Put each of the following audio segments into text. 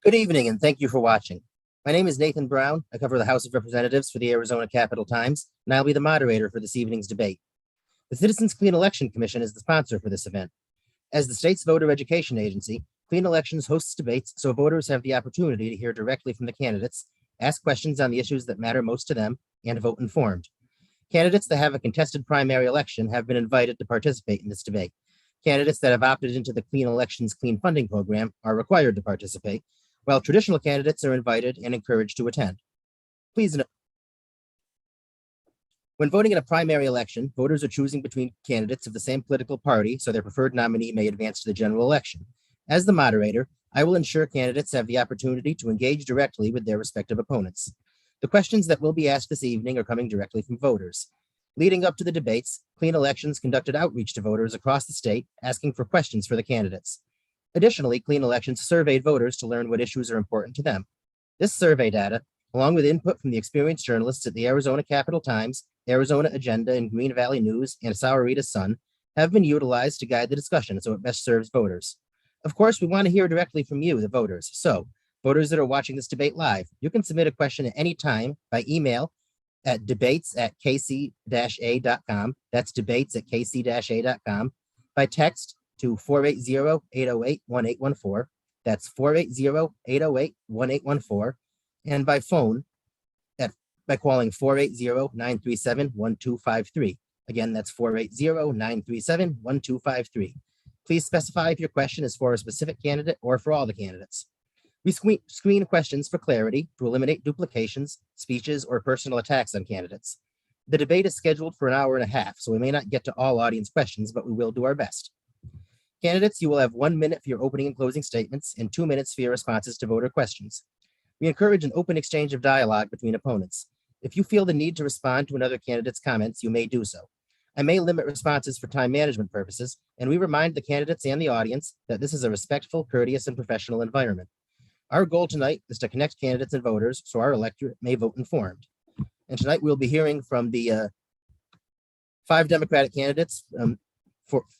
Good evening, and thank you for watching. My name is Nathan Brown. I cover the House of Representatives for the Arizona Capitol Times, and I'll be the moderator for this evening's debate. The Citizens Clean Election Commission is the sponsor for this event. As the state's voter education agency, Clean Elections hosts debates so voters have the opportunity to hear directly from the candidates, ask questions on the issues that matter most to them, and vote informed. Candidates that have a contested primary election have been invited to participate in this debate. Candidates that have opted into the Clean Elections Clean Funding Program are required to participate, while traditional candidates are invited and encouraged to attend. Please note, when voting in a primary election, voters are choosing between candidates of the same political party, so their preferred nominee may advance to the general election. As the moderator, I will ensure candidates have the opportunity to engage directly with their respective opponents. The questions that will be asked this evening are coming directly from voters. Leading up to the debates, Clean Elections conducted outreach to voters across the state, asking for questions for the candidates. Additionally, Clean Elections surveyed voters to learn what issues are important to them. This survey data, along with input from the experienced journalists at the Arizona Capitol Times, Arizona Agenda, and Green Valley News, and Sahuarita Sun, have been utilized to guide the discussion so it best serves voters. Of course, we want to hear directly from you, the voters. So, voters that are watching this debate live, you can submit a question at any time by email at debates@kc-a.com. That's debates@kc-a.com. By text to 480-808-1814. That's 480-808-1814. And by phone by calling 480-937-1253. Again, that's 480-937-1253. Please specify if your question is for a specific candidate or for all the candidates. We screen questions for clarity to eliminate duplications, speeches, or personal attacks on candidates. The debate is scheduled for an hour and a half, so we may not get to all audience questions, but we will do our best. Candidates, you will have 1 minute for your opening and closing statements and 2 minutes for your responses to voter questions. We encourage an open exchange of dialogue between opponents. If you feel the need to respond to another candidate's comments, you may do so. I may limit responses for time management purposes, and we remind the candidates and the audience that this is a respectful, courteous, and professional environment. Our goal tonight is to connect candidates and voters so our electorate may vote informed. And tonight we'll be hearing from the 5 Democratic candidates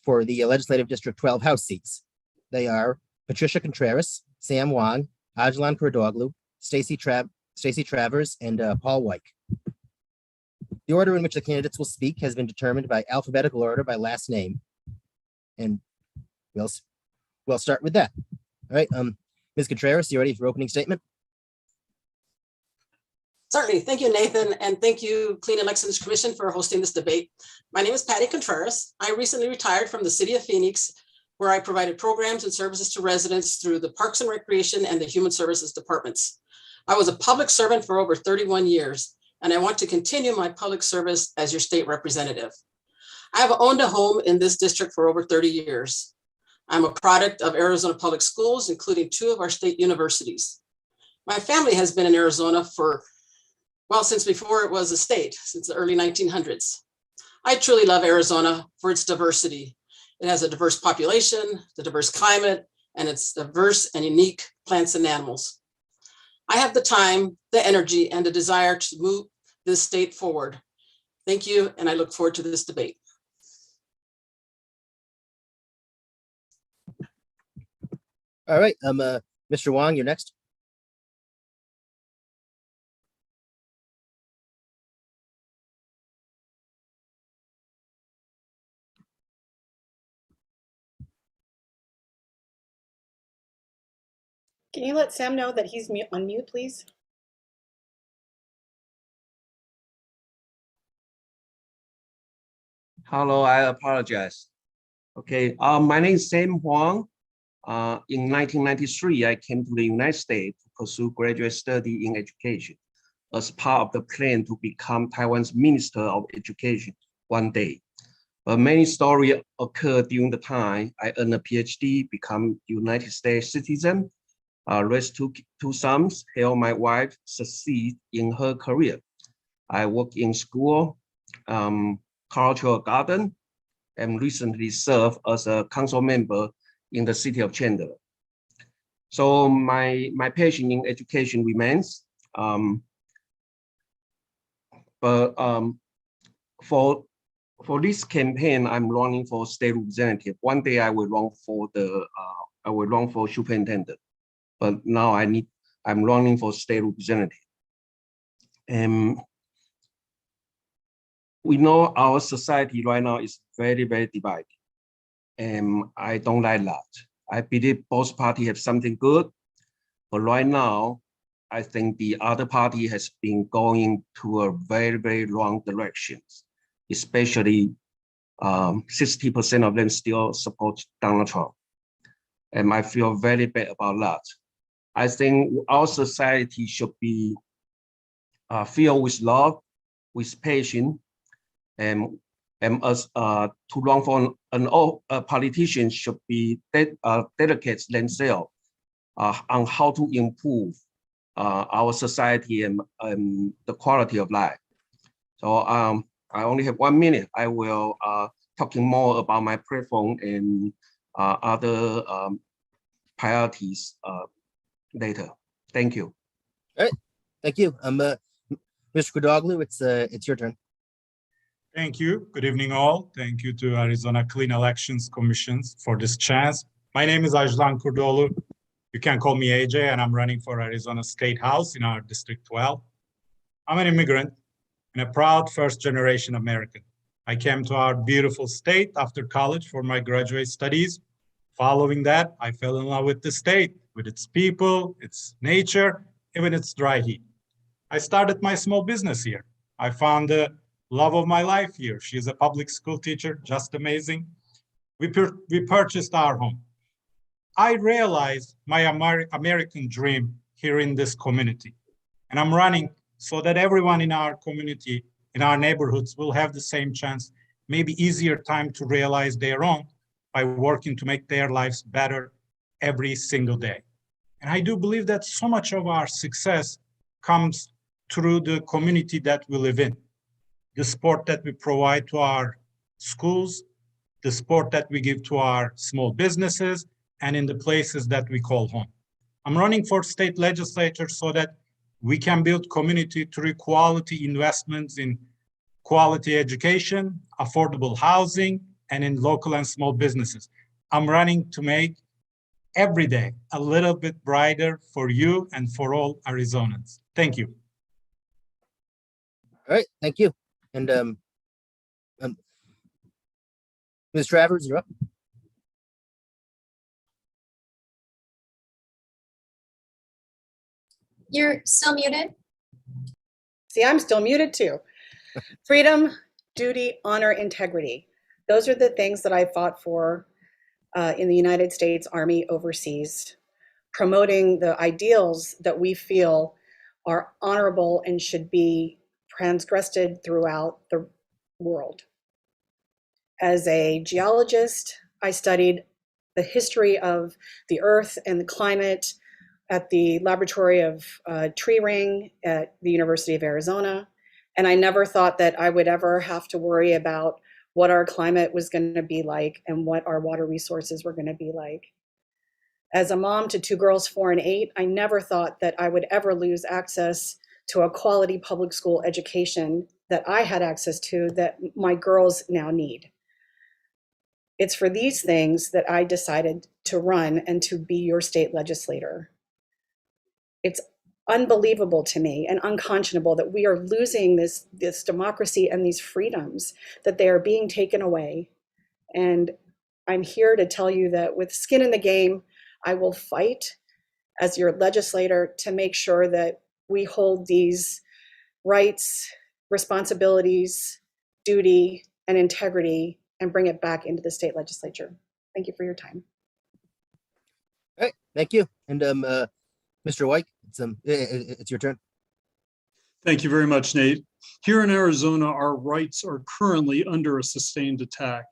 for the Legislative District 12 House seats. They are Patricia Contreras, Sam Wong, Ajlan Kurdoglu, Stacey Travers, and Paul Weick. The order in which the candidates will speak has been determined by alphabetical order by last name. And we'll start with that. All right, Ms. Contreras, you ready for opening statement? Certainly. Thank you, Nathan, and thank you, Clean Elections Commission, for hosting this debate. My name is Patty Contreras. I recently retired from the city of Phoenix, where I provided programs and services to residents through the Parks and Recreation and the Human Services departments. I was a public servant for over 31 years, and I want to continue my public service as your state representative. I have owned a home in this district for over 30 years. I'm a product of Arizona Public Schools, including 2 of our state universities. My family has been in Arizona since before it was a state, since the early 1900s. I truly love Arizona for its diversity. It has a diverse population, the diverse climate, and its diverse and unique plants and animals. I have the time, the energy, and the desire to move this state forward. Thank you, and I look forward to this debate. All right, Mr. Wong, you're next. Can you let Sam know that he's on mute, please? Hello, I apologize. Okay, my name is Sam Huang. In 1993, I came to the United States to pursue graduate study in education as part of the plan to become Taiwan's Minister of Education one day. But many stories occurred during the time. I earned a PhD, become United States citizen, raised two sons, helped my wife succeed in her career. I work in school, cultural garden, and recently served as a council member in the city of Chandler. So my passion in education remains. For this campaign, I'm running for state representative. One day I will run for superintendent. but now I'm running for state representative. And we know our society right now is very, very divided. And I don't like that. I believe both parties have something good, but right now, I think the other party has been going to a very, very wrong direction, especially 60% of them still support Donald Trump. And I feel very bad about that. I think our society should be filled with love, with patience, and as to run for a politician should be dedicate themselves on how to improve our society and the quality of life. So I only have 1 minute. I will talking more about my platform and other priorities later. Thank you. All right, thank you. Mr. Kudoglu, it's your turn. Thank you. Good evening, all. Thank you to Arizona Clean Elections Commissions for this chance. My name is Ajlan Kurdolu. You can call me AJ, and I'm running for Arizona State House in our District 12. I'm an immigrant and a proud first-generation American. I came to our beautiful state after college for my graduate studies. Following that, I fell in love with the state, with its people, its nature, even its dry heat. I started my small business here. I found the love of my life here. She's a public school teacher, just amazing. We purchased our home. I realized my American dream here in this community. And I'm running so that everyone in our community, in our neighborhoods will have the same chance, maybe easier time to realize their own by working to make their lives better every single day. And I do believe that so much of our success comes through the community that we live in. The support that we provide to our schools, the support that we give to our small businesses, and in the places that we call home. I'm running for state legislature so that we can build community through quality investments in quality education, affordable housing, and in local and small businesses. I'm running to make every day a little bit brighter for you and for all Arizonans. Thank you. All right, thank you. And Ms. Travers, you're up. You're still muted. See, I'm still muted too. Freedom, duty, honor, integrity. Those are the things that I fought for in the United States Army overseas, promoting the ideals that we feel are honorable and should be transgressed throughout the world. As a geologist, I studied the history of the earth and the climate at the laboratory of tree ring at the University of Arizona. And I never thought that I would ever have to worry about what our climate was going to be like and what our water resources were going to be like. As a mom to 2 girls, 4 and 8, I never thought that I would ever lose access to a quality public school education that I had access to that my girls now need. It's for these things that I decided to run and to be your state legislator. It's unbelievable to me and unconscionable that we are losing this democracy and these freedoms, that they are being taken away. And I'm here to tell you that with skin in the game, I will fight as your legislator to make sure that we hold these rights, responsibilities, duty, and integrity and bring it back into the state legislature. Thank you for your time. All right, thank you. And Mr. White, it's your turn. Thank you very much, Nate. Here in Arizona, our rights are currently under a sustained attack,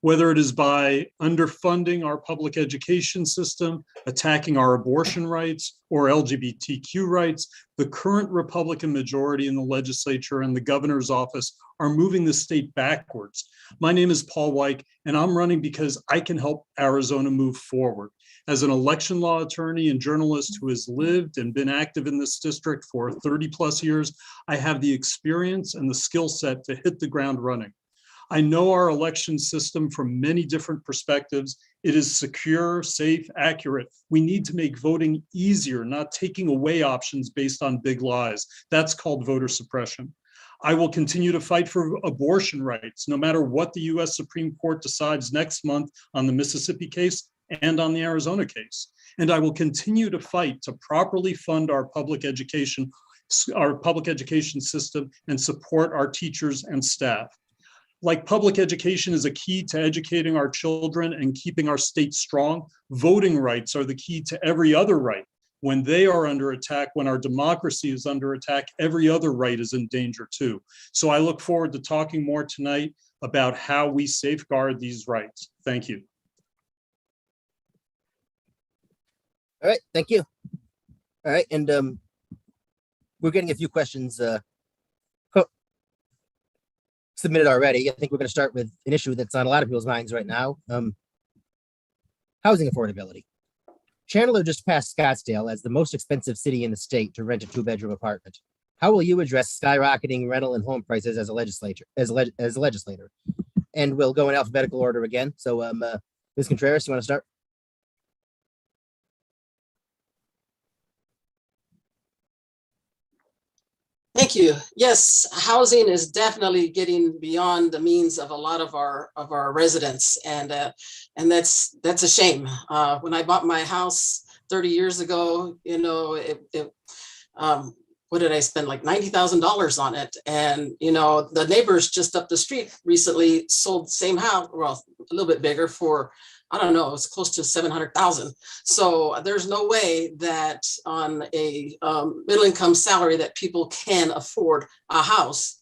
whether it is by underfunding our public education system, attacking our abortion rights, or LGBTQ rights. The current Republican majority in the legislature and the governor's office are moving the state backwards. My name is Paul Weick, and I'm running because I can help Arizona move forward. As an election law attorney and journalist who has lived and been active in this district for 30 plus years, I have the experience and the skill set to hit the ground running. I know our election system from many different perspectives. It is secure, safe, accurate. We need to make voting easier, not taking away options based on big lies. That's called voter suppression. I will continue to fight for abortion rights, no matter what the US Supreme Court decides next month on the Mississippi case and on the Arizona case. And I will continue to fight to properly fund our public education system and support our teachers and staff. Like public education is a key to educating our children and keeping our state strong, voting rights are the key to every other right. When they are under attack, when our democracy is under attack, every other right is in danger too. So I look forward to talking more tonight about how we safeguard these rights. Thank you. All right, thank you. All right, and we're getting a few questions submitted already. I think we're going to start with an issue that's on a lot of people's minds right now. Housing affordability. Chandler just passed Scottsdale as the most expensive city in the state to rent a 2-bedroom apartment. How will you address skyrocketing rental and home prices as a legislator? And we'll go in alphabetical order again. So, Ms. Contreras, you want to start? Thank you. Yes, housing is definitely getting beyond the means of a lot of our residents, and that's a shame. When I bought my house 30 years ago, you know, what did I spend, like $90,000 on it? And you know, the neighbors just up the street recently sold the same house, well, a little bit bigger, for, I don't know, it's close to 700,000. So there's no way that on a middle income salary that people can afford a house.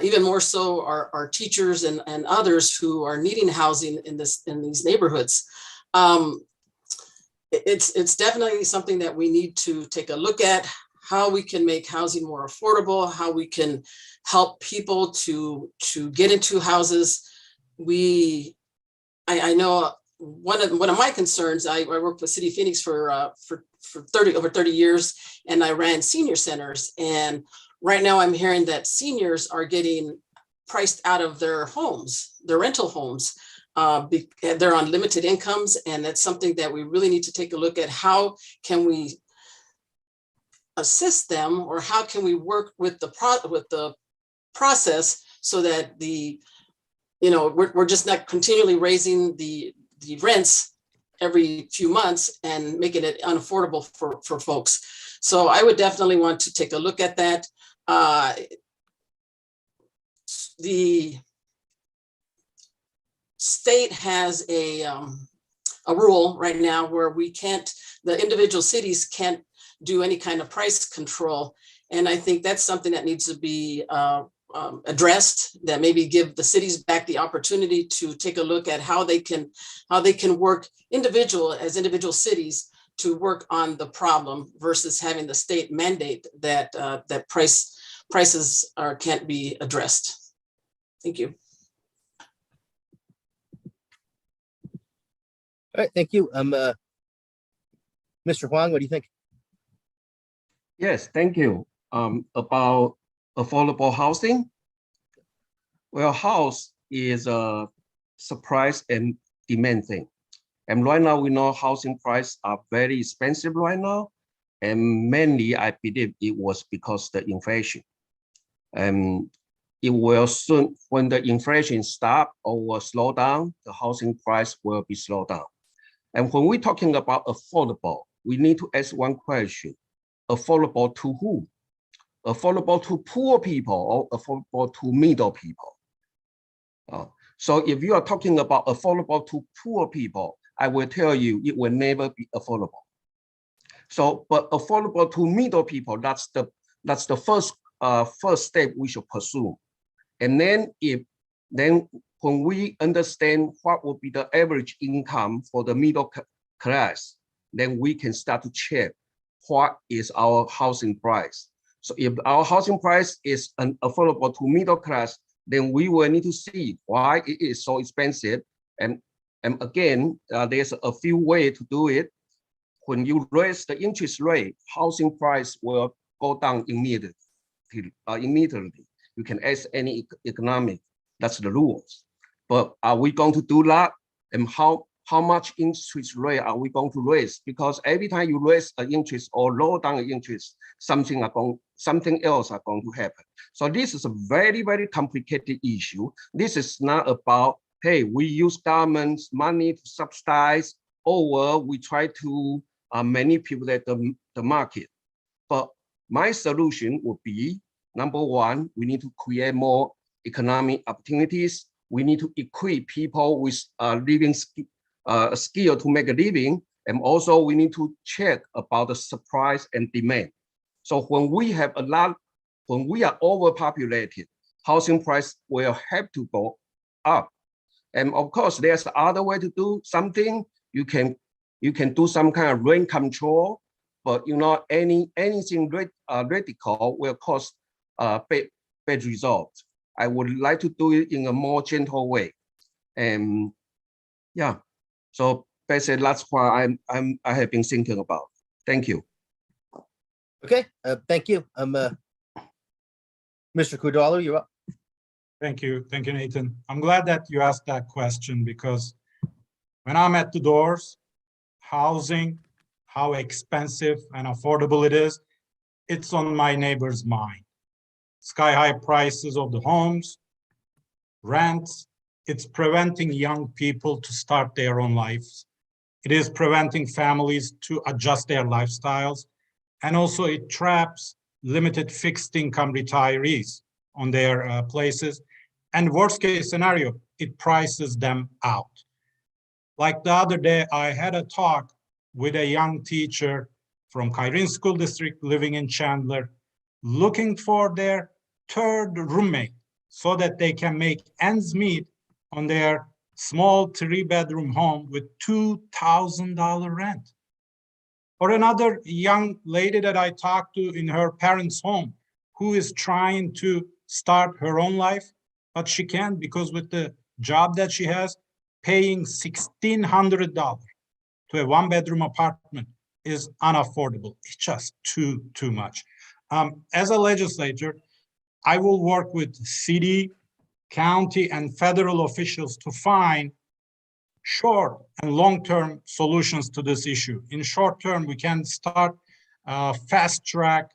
Even more so our teachers and others who are needing housing in these neighborhoods. It's definitely something that we need to take a look at, how we can make housing more affordable, how we can help people to get into houses. I know one of my concerns, I worked with City of Phoenix for over 30 years, and I ran senior centers. And right now I'm hearing that seniors are getting priced out of their homes, their rental homes. They're on limited incomes, and that's something that we really need to take a look at. How can we assist them, or how can we work with the process so that we're just not continually raising the rents every few months and making it unaffordable for folks. So I would definitely want to take a look at that. The state has a rule right now where the individual cities can't do any kind of price control. And I think that's something that needs to be addressed, that maybe give the cities back the opportunity to take a look at how they can work as individual cities to work on the problem, versus having the state mandate that prices can't be addressed. Thank you. All right, thank you. Mr. Huang, what do you think? Yes, thank you. About affordable housing. Well, house is a supply and demand thing. And right now we know housing prices are very expensive right now. And mainly I believe it was because of the inflation. And it will soon, when the inflation stop or will slow down, the housing price will be slowed down. And when we're talking about affordable, we need to ask one question: affordable to who? Affordable to poor people or affordable to middle people? So if you are talking about affordable to poor people, I will tell you it will never be affordable. So, but affordable to middle people, that's the first step we should pursue. And then when we understand what would be the average income for the middle class, then we can start to check what is our housing price. So if our housing price is unaffordable to middle class, then we will need to see why it is so expensive. And again, there's a few ways to do it. When you raise the interest rate, housing price will go down immediately. You can ask any economic. That's the rules. But are we going to do that? And how much interest rate are we going to raise? Because every time you raise an interest or lower down an interest, something else are going to happen. So this is a very, very complicated issue. This is not about, hey, we use government's money to subsidize, or we try to manipulate the market. But my solution would be, number one, we need to create more economic opportunities. We need to equip people with living skill to make a living. And also we need to check about the supply and demand. So when we have when we are overpopulated, housing price will have to go up. And of course, there's other way to do something. You can do some kind of rent control, but anything radical will cause bad results. I would like to do it in a more gentle way. And yeah, so basically that's what I have been thinking about. Thank you. Okay, thank you. Mr. Kudalu, you're up. Thank you, Nathan. I'm glad that you asked that question, because when I'm at the doors, housing, how expensive and affordable it is, it's on my neighbor's mind. Sky-high prices of the homes, rents, it's preventing young people to start their own lives. It is preventing families to adjust their lifestyles. And also it traps limited fixed income retirees on their places. And worst case scenario, it prices them out. Like the other day, I had a talk with a young teacher from Kyrene School District living in Chandler, looking for their third roommate so that they can make ends meet on their small 3-bedroom home with $2,000 rent. Or another young lady that I talked to in her parents' home who is trying to start her own life, but she can't because with the job that she has, paying $1,600 to a 1-bedroom apartment is unaffordable. It's just too much. As a legislator, I will work with city, county, and federal officials to find short and long-term solutions to this issue. In short term, we can start fast-track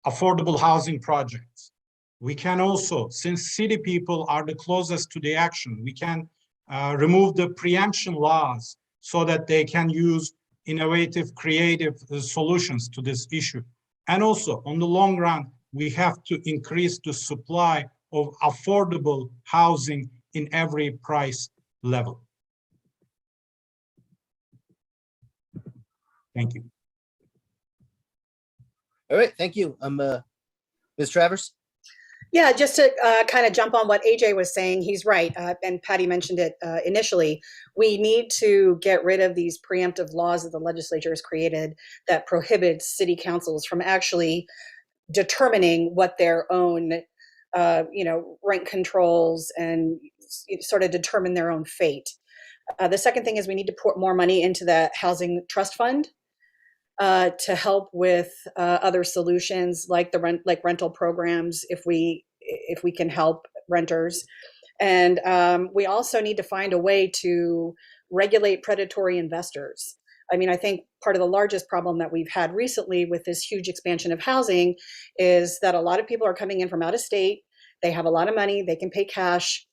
affordable housing projects. We can also, since city people are the closest to the action, we can remove the preemption laws so that they can use innovative, creative solutions to this issue. And also, on the long run, we have to increase the supply of affordable housing in every price level. Thank you. All right, thank you. Ms. Travers? Yeah, just to kind of jump on what AJ was saying, he's right. And Patty mentioned it initially. We need to get rid of these preemptive laws that the legislature has created that prohibits city councils from actually determining what their own, rent controls and sort of determine their own fate. The second thing is we need to put more money into the housing trust fund to help with other solutions like rental programs if we can help renters. And we also need to find a way to regulate predatory investors. I mean, I think part of the largest problem that we've had recently with this huge expansion of housing is that a lot of people are coming in from out of state. They have a lot of money, they can pay cash.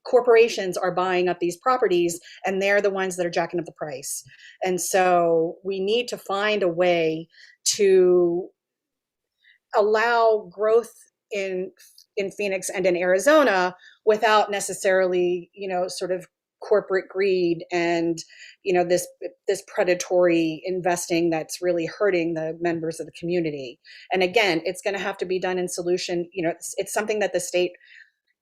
Corporations are buying up these properties and they're the ones that are jacking up the price. And so we need to find a way to allow growth in Phoenix and in Arizona without necessarily, sort of corporate greed and, this predatory investing that's really hurting the members of the community. And again, it's going to have to be done in solution. It's something that the state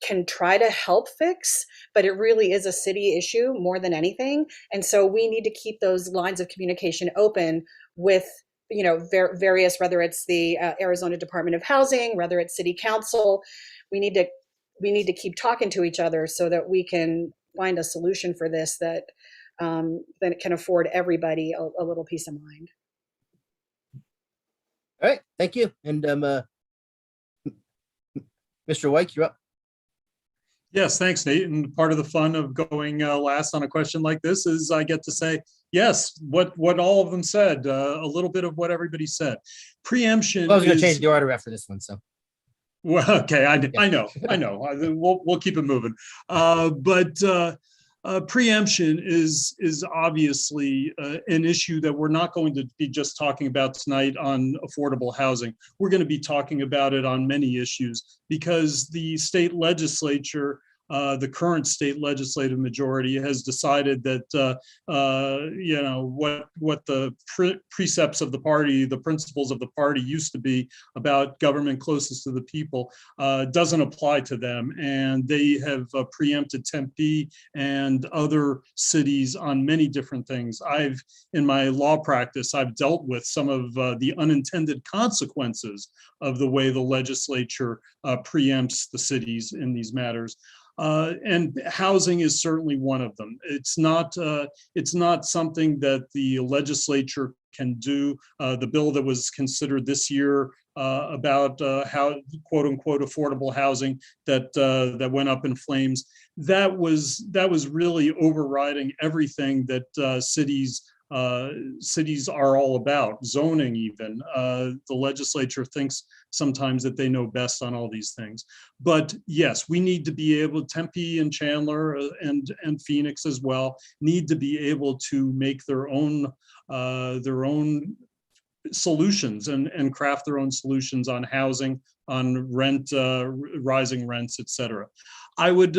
can try to help fix, but it really is a city issue more than anything. And so we need to keep those lines of communication open with, various, whether it's the Arizona Department of Housing, whether it's City Council. We need to keep talking to each other so that we can find a solution for this that can afford everybody a little peace of mind. All right, thank you. And Mr. White, you're up. Yes, thanks, Nate. And part of the fun of going last on a question like this is I get to say, yes, what all of them said, a little bit of what everybody said. Preemption Well, I was going to change is, the order after this one. So well, okay, I know. We'll keep it moving. Preemption is obviously an issue that we're not going to be just talking about tonight on affordable housing. We're going to be talking about it on many issues because the state legislature, the current state legislative majority, has decided that what the precepts of the party, the principles of the party used to be about government closest to the people, doesn't apply to them, and they have preempted Tempe and other cities on many different things. In my law practice, I've dealt with some of the unintended consequences of the way the legislature preempts the cities in these matters. And housing is certainly one of them. It's not something that the legislature can do. The bill that was considered this year about how quote unquote affordable housing that went up in flames, that was really overriding everything that cities are all about, zoning even. The legislature thinks sometimes that they know best on all these things. But yes, we need to be able, Tempe and Chandler and Phoenix as well, need to be able to make their own solutions and craft their own solutions on housing, on rent, rising rents, et cetera. I would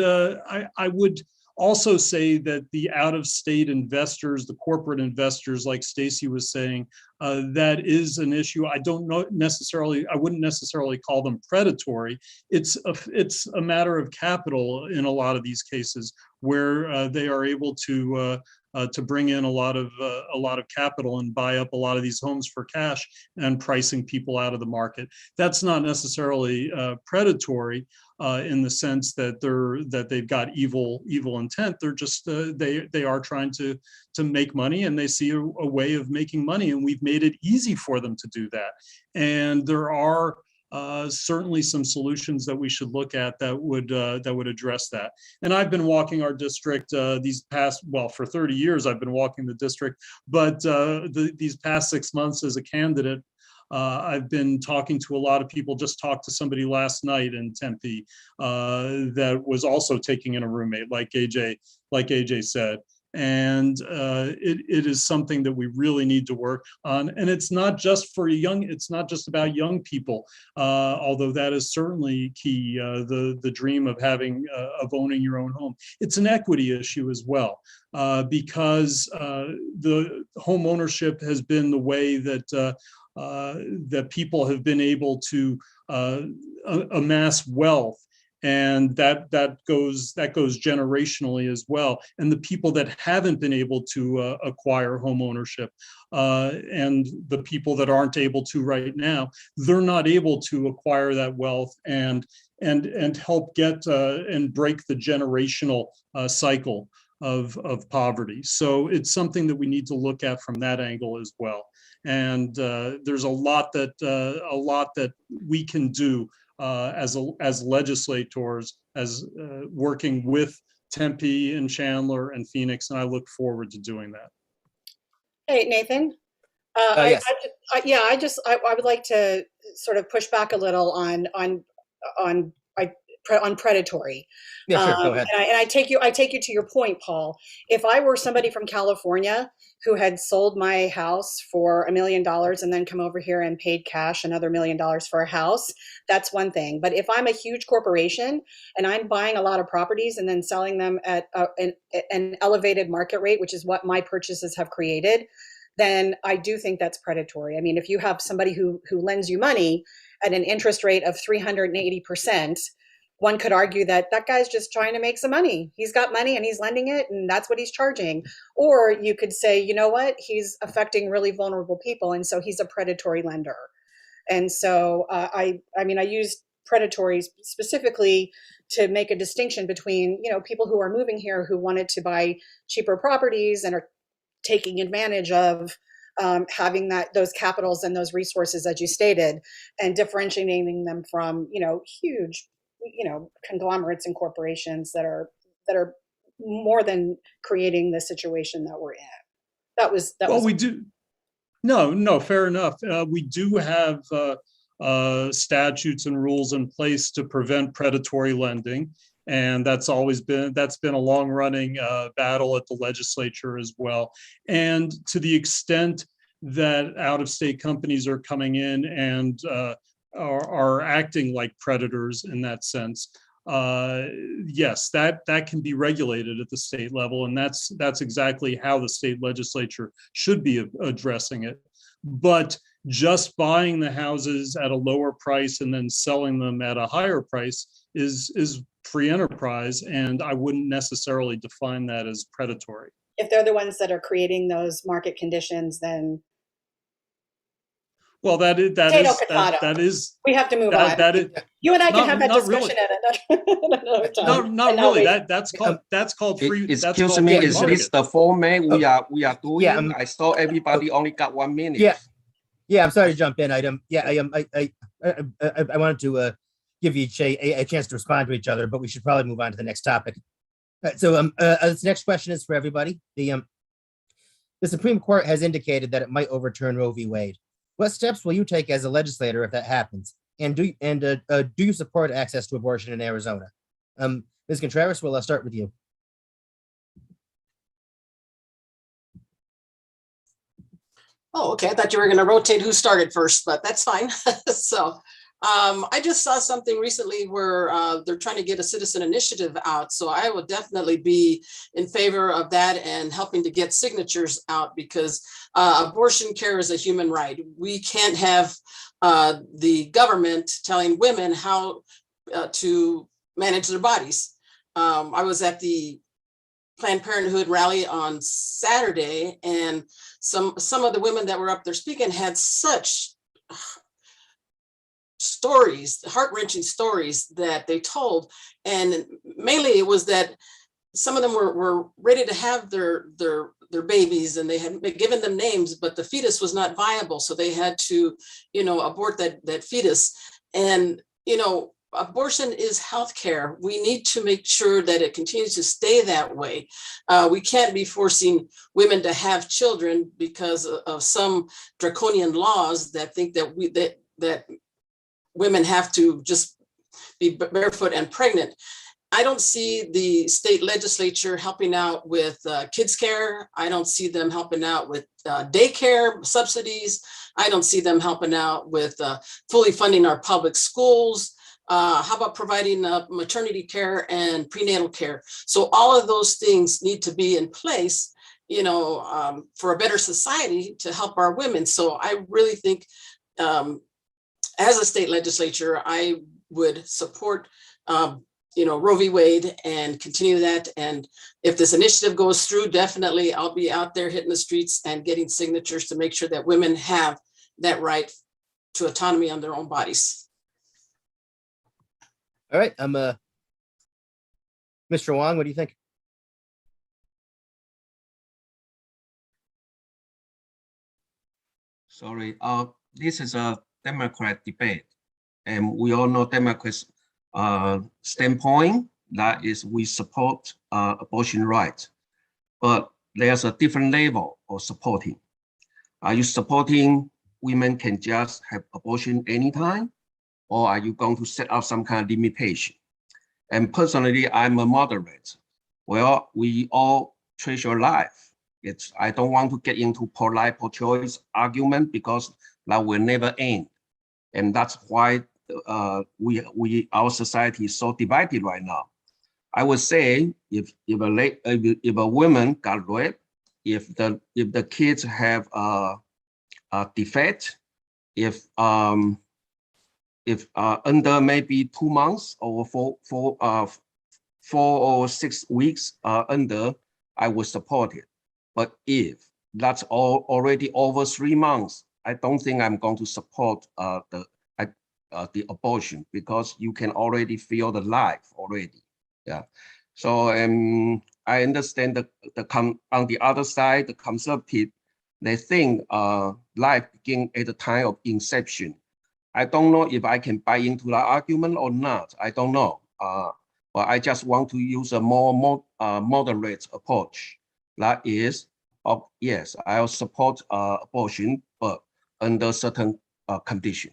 also say that the out-of-state investors, the corporate investors, like Stacy was saying, that is an issue. I wouldn't necessarily call them predatory. It's a matter of capital in a lot of these cases where they are able to bring in a lot of capital and buy up a lot of these homes for cash and pricing people out of the market. That's not necessarily predatory in the sense that they've got evil intent. They're just they are trying to make money, and they see a way of making money, and we've made it easy for them to do that. And there are certainly some solutions that we should look at that would address that. And I've been walking our district for 30 years. I've been walking the district, but these past 6 months as a candidate, I've been talking to a lot of people. Just talked to somebody last night in Tempe that was also taking in a roommate, like AJ said. And it is something that we really need to work on. And it's not just about young people, although that is certainly key, the dream of owning your own home. It's an equity issue as well, because the home ownership has been the way that people have been able to amass wealth. And that goes generationally as well. And the people that haven't been able to acquire home ownership, and the people that aren't able to right now, they're not able to acquire that wealth and help get and break the generational cycle of poverty. So it's something that we need to look at from that angle as well. And there's a lot that we can do as legislators, as working with Tempe and Chandler and Phoenix, and I look forward to doing that. Hey, Nathan. yes. I would like to sort of push back a little on predatory. Yeah, sure. Go ahead. And I take you to your point, Paul. If I were somebody from California who had sold my house for $1 million and then come over here and paid cash another $1 million for a house, that's one thing. But if I'm a huge corporation and I'm buying a lot of properties and then selling them at an elevated market rate, which is what my purchases have created, then I do think that's predatory. I mean, if you have somebody who lends you money at an interest rate of 380%, one could argue that guy's just trying to make some money. He's got money and he's lending it, and that's what he's charging. Or you could say, you know what, he's affecting really vulnerable people, and so he's a predatory lender. And so I use predatory specifically to make a distinction between, people who are moving here who wanted to buy cheaper properties and are taking advantage of having those capitals and those resources, as you stated, and differentiating them from, huge conglomerates and corporations that are more than creating the situation that we're in. That was we do. No, fair enough. We do have statutes and rules in place to prevent predatory lending. And that's been a long running battle at the legislature as well. And to the extent that out-of-state companies are coming in and are acting like predators in that sense, yes, that can be regulated at the state level, and that's exactly how the state legislature should be addressing it. But just buying the houses at a lower price and then selling them at a higher price is free enterprise, and I wouldn't necessarily define that as predatory. If they're the ones that are creating those market conditions, then well, that is we have to move on. That is, you and I can have that discussion really. at another time. Not really. That's called free. Excuse me, is this the format we are doing? Yeah, I saw everybody only got 1 minute. Yeah, I'm sorry to jump in. I wanted to give each a chance to respond to each other, but we should probably move on to the next topic. So this next question is for everybody. The Supreme Court has indicated that it might overturn Roe v. Wade. What steps will you take as a legislator if that happens? And do you support access to abortion in Arizona? Ms. Contreras, we'll start with you. Oh, okay. I thought you were going to rotate who started first, but that's fine. So I just saw something recently where they're trying to get a citizen initiative out. So I will definitely be in favor of that and helping to get signatures out, because abortion care is a human right. We can't have the government telling women how to manage their bodies. I was at the Planned Parenthood rally on Saturday, and some of the women that were up there speaking had such stories, heart-wrenching stories that they told. And mainly it was that some of them were ready to have their babies, and they had given them names, but the fetus was not viable. So they had to, abort that fetus. And, abortion is healthcare. We need to make sure that it continues to stay that way. We can't be forcing women to have children because of some draconian laws that think that women have to just be barefoot and pregnant. I don't see the state legislature helping out with kids care. I don't see them helping out with daycare subsidies. I don't see them helping out with fully funding our public schools. How about providing maternity care and prenatal care? So all of those things need to be in place, for a better society to help our women. So I really think as a state legislature, I would support, Roe v. Wade and continue that. And if this initiative goes through, definitely I'll be out there hitting the streets and getting signatures to make sure that women have that right to autonomy on their own bodies. All right, Mr. Wong, what do you think? Sorry, this is a Democrat debate, and we all know Democrats' standpoint, that is we support abortion rights, but there's a different level of supporting. Are you supporting women can just have abortion anytime, or are you going to set up some kind of limitation? And personally, I'm a moderate. Well, we all treasure life. I don't want to get into pro-life, pro-choice argument, because that will never end. And that's why our society is so divided right now. I would say if a woman got raped, if the kids have a defect, if under maybe 2 months or 4 or 6 weeks under, I would support it. But if that's already over 3 months, I don't think I'm going to support the abortion, because you can already feel the life already. Yeah. So I understand on the other side, the conservative, they think life begins at the time of inception. I don't know if I can buy into the argument or not. I don't know. But I just want to use a more moderate approach. That is, yes, I'll support abortion, but under certain condition.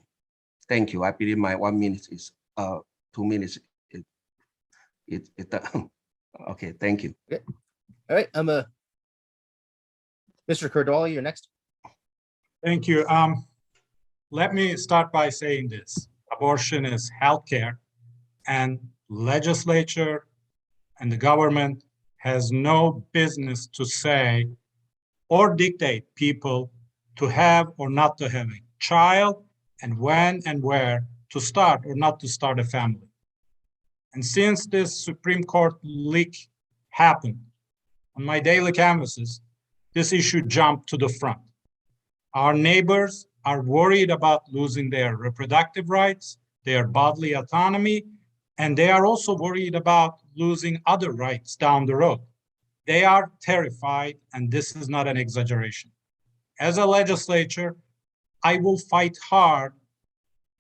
Thank you. I believe my 1 minute is 2 minutes. Okay, thank you. Okay. All right, Mr. Cordoli, you're next. Thank you. Let me start by saying this. Abortion is healthcare, and legislature and the government has no business to say or dictate people to have or not to have a child, and when and where to start or not to start a family. And since this Supreme Court leak happened, on my daily canvases, this issue jumped to the front. Our neighbors are worried about losing their reproductive rights, their bodily autonomy, and they are also worried about losing other rights down the road. They are terrified, and this is not an exaggeration. As a legislature, I will fight hard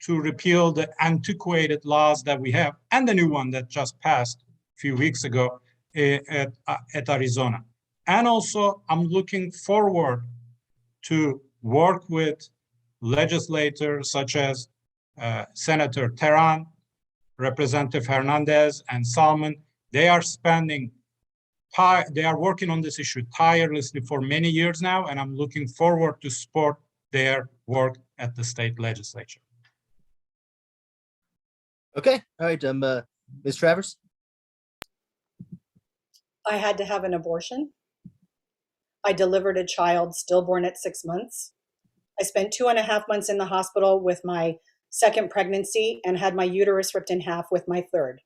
to repeal the antiquated laws that we have and the new one that just passed a few weeks ago at Arizona. And also, I'm looking forward to work with legislators such as Senator Tehran, Representative Hernandez, and Salmon. They are working on this issue tirelessly for many years now, and I'm looking forward to support their work at the state legislature. Okay, all right, Ms. Travers. I had to have an abortion. I delivered a child stillborn at 6 months. I spent 2.5 months in the hospital with my second pregnancy and had my uterus ripped in half with my third.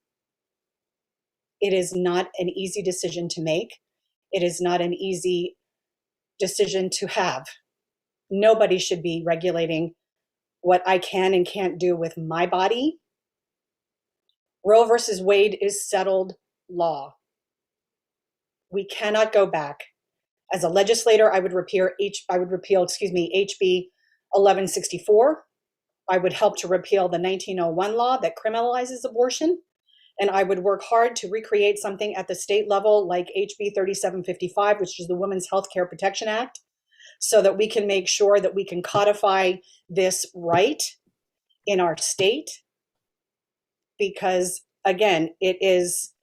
It is not an easy decision to make. It is not an easy decision to have. Nobody should be regulating what I can and can't do with my body. Roe versus Wade is settled law. We cannot go back. As a legislator, I would repeal HB 1164. I would help to repeal the 1901 law that criminalizes abortion. And I would work hard to recreate something at the state level like HB 3755, which is the Women's Health Care Protection Act, so that we can make sure that we can codify this right in our state. Because again, it is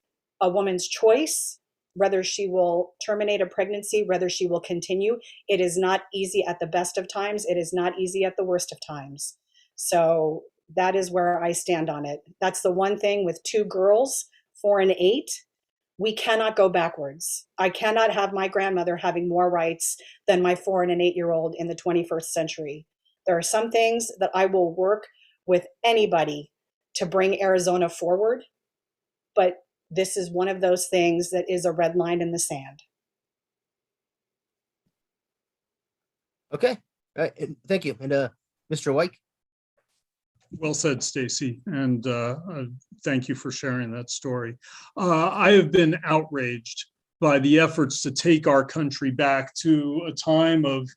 a woman's choice whether she will terminate a pregnancy, whether she will continue. It is not easy at the best of times. It is not easy at the worst of times. So that is where I stand on it. That's the one thing with 2 girls, 4 and 8, we cannot go backwards. I cannot have my grandmother having more rights than my 4 and an 8-year-old in the 21st century. There are some things that I will work with anybody to bring Arizona forward, but this is one of those things that is a red line in the sand. Okay, all right, and thank you. And Mr. White. Well said, Stacy, and thank you for sharing that story. I have been outraged by the efforts to take our country back to a time of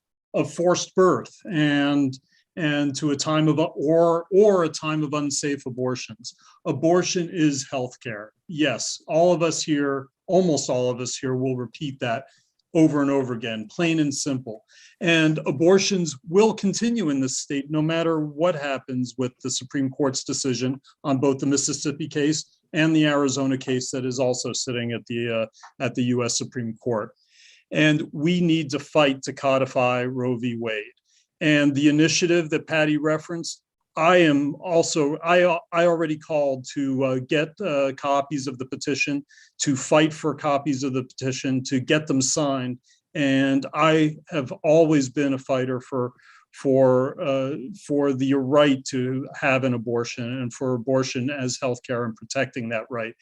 forced birth and to a time of or a time of unsafe abortions. Abortion is healthcare. Yes, all of us here, almost all of us here, will repeat that over and over again, plain and simple. And abortions will continue in this state no matter what happens with the Supreme Court's decision on both the Mississippi case and the Arizona case that is also sitting at the US Supreme Court. And we need to fight to codify Roe v. Wade. And the initiative that Patty referenced, I already called to get copies of the petition, to fight for copies of the petition, to get them signed. And I have always been a fighter for the right to have an abortion and for abortion as healthcare and protecting that right.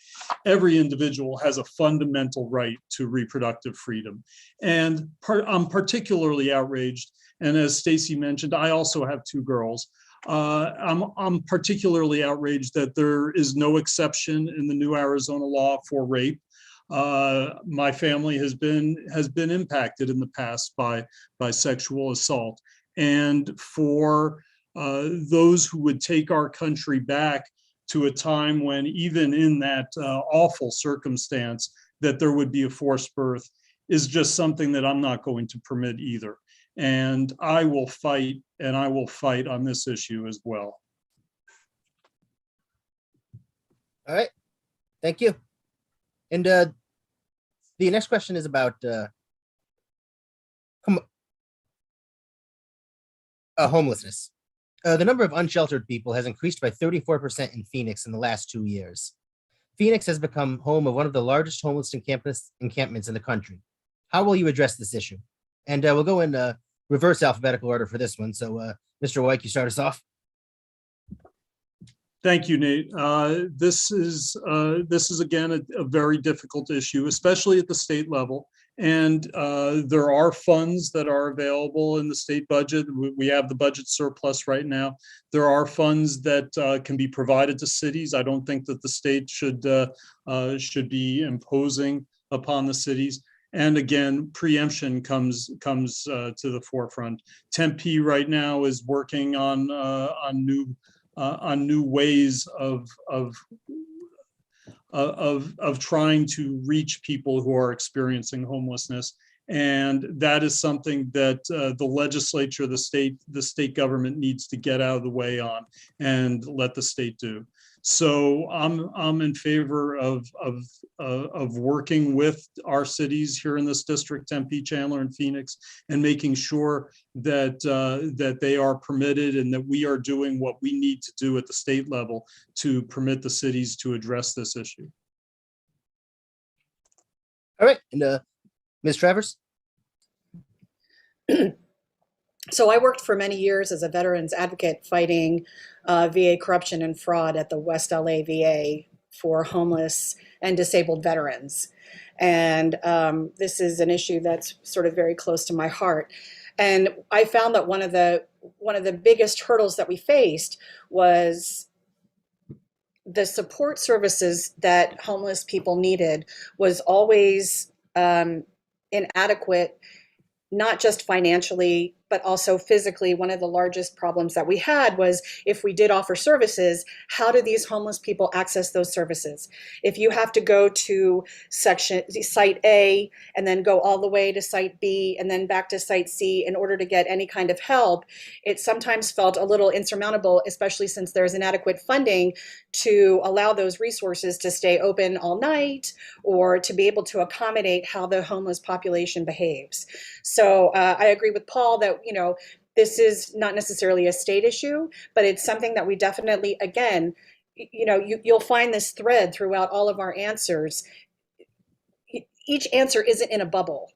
Every individual has a fundamental right to reproductive freedom. And I'm particularly outraged. And as Stacy mentioned, I also have 2 girls. I'm particularly outraged that there is no exception in the new Arizona law for rape. My family has been impacted in the past by sexual assault, and for those who would take our country back to a time when, even in that awful circumstance, that there would be a forced birth, is just something that I'm not going to permit either. And I will fight, and I will fight on this issue as well. All right, thank you. And the next question is about homelessness. The number of unsheltered people has increased by 34% in Phoenix in the last 2 years. Phoenix has become home of one of the largest homeless encampments in the country. How will you address this issue? And we'll go in reverse alphabetical order for this one. So, Mr. White, you start us off. Thank you, Nate. This is again a very difficult issue, especially at the state level. And there are funds that are available in the state budget. We have the budget surplus right now. There are funds that can be provided to cities. I don't think that the state should be imposing upon the cities. And again, preemption comes to the forefront. Tempe right now is working on new ways of trying to reach people who are experiencing homelessness. And that is something that the legislature, the state government needs to get out of the way on and let the state do. So I'm in favor of working with our cities here in this district, Tempe, Chandler, and Phoenix, and making sure that that they are permitted and that we are doing what we need to do at the state level to permit the cities to address this issue. All right, and Ms. Travers? So I worked for many years as a veterans advocate fighting VA corruption and fraud at the West LA VA for homeless and disabled veterans. And this is an issue that's sort of very close to my heart. And I found that one of the biggest hurdles that we faced was the support services that homeless people needed was always inadequate, not just financially, but also physically. One of the largest problems that we had was, if we did offer services, how do these homeless people access those services? If you have to go to site A and then go all the way to site B and then back to site C in order to get any kind of help, it sometimes felt a little insurmountable, especially since there's inadequate funding to allow those resources to stay open all night or to be able to accommodate how the homeless population behaves. So I agree with Paul that, this is not necessarily a state issue, but it's something that we definitely, again, you'll find this thread throughout all of our answers. Each answer isn't in a bubble.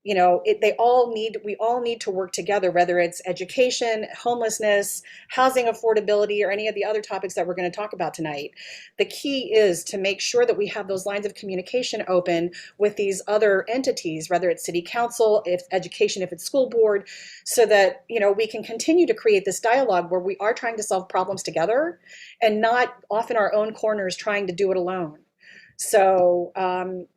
We all need to work together, whether it's education, homelessness, housing affordability, or any of the other topics that we're going to talk about tonight. The key is to make sure that we have those lines of communication open with these other entities, whether it's city council, if education, if it's school board, so that, we can continue to create this dialogue where we are trying to solve problems together and not off in our own corners trying to do it alone. So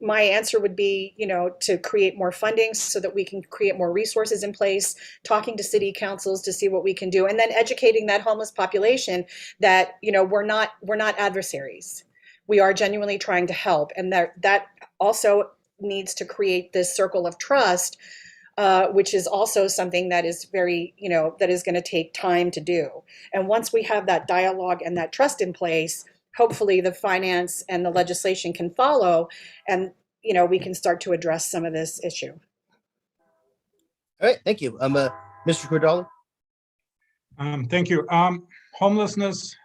my answer would be, to create more funding so that we can create more resources in place, talking to city councils to see what we can do, and then educating that homeless population that, we're not adversaries. We are genuinely trying to help, and that also needs to create this circle of trust, which is also something that is very, that is going to take time to do. And once we have that dialogue and that trust in place, hopefully the finance and the legislation can follow, and we can start to address some of this issue. All right, thank you. Mr. Cordello? Thank you. Homelessness,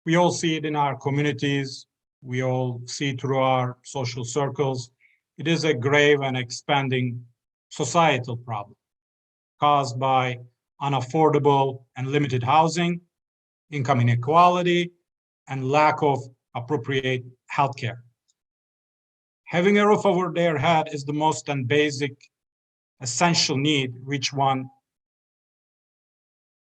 we all see it in our communities. We all see it through our social circles. It is a grave and expanding societal problem caused by unaffordable and limited housing, income inequality, and lack of appropriate healthcare. Having a roof over their head is the most and basic essential need which one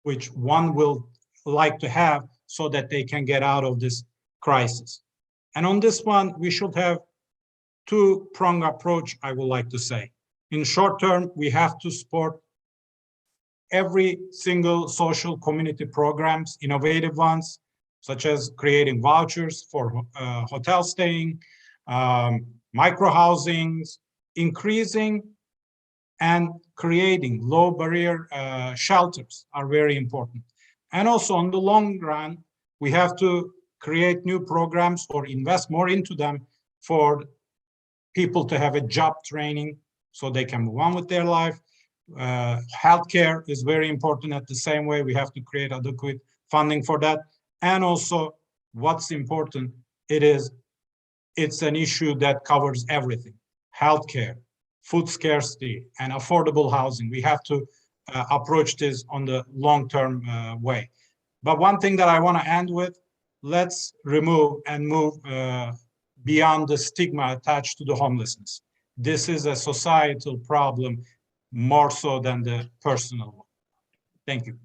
will like to have so that they can get out of this crisis. And on this one, we should have two-pronged approach, I would like to say. In short term, we have to support every single social community programs, innovative ones, such as creating vouchers for hotel staying, micro housings, increasing and creating low barrier shelters are very important. And also on the long run, we have to create new programs or invest more into them for people to have a job training so they can move on with their life. Healthcare is very important. At the same way, we have to create adequate funding for that. And also what's important, it's an issue that covers everything: healthcare, food scarcity, and affordable housing. We have to approach this on the long-term way. But one thing that I want to end with, let's remove and move beyond the stigma attached to the homelessness. This is a societal problem more so than the personal one. Thank you.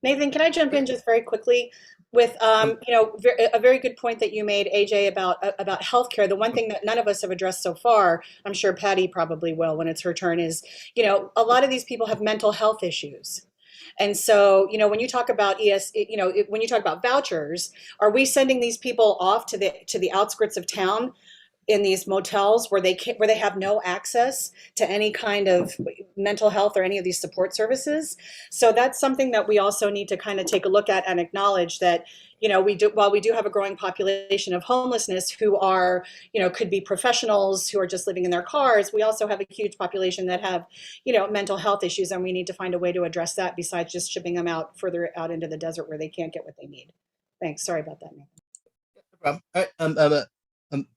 Nathan, can I jump in just very quickly with, a very good point that you made, AJ, about healthcare. The one thing that none of us have addressed so far, I'm sure Patty probably will when it's her turn, is, a lot of these people have mental health issues. And so, when you talk about when you talk about vouchers, are we sending these people off to the outskirts of town in these motels where they have no access to any kind of mental health or any of these support services? So that's something that we also need to kind of take a look at and acknowledge that, while we do have a growing population of homelessness who are, could be professionals who are just living in their cars, we also have a huge population that have, mental health issues, and we need to find a way to address that besides just shipping them out further out into the desert where they can't get what they need. Thanks. Sorry about that, Nathan. No problem. All right,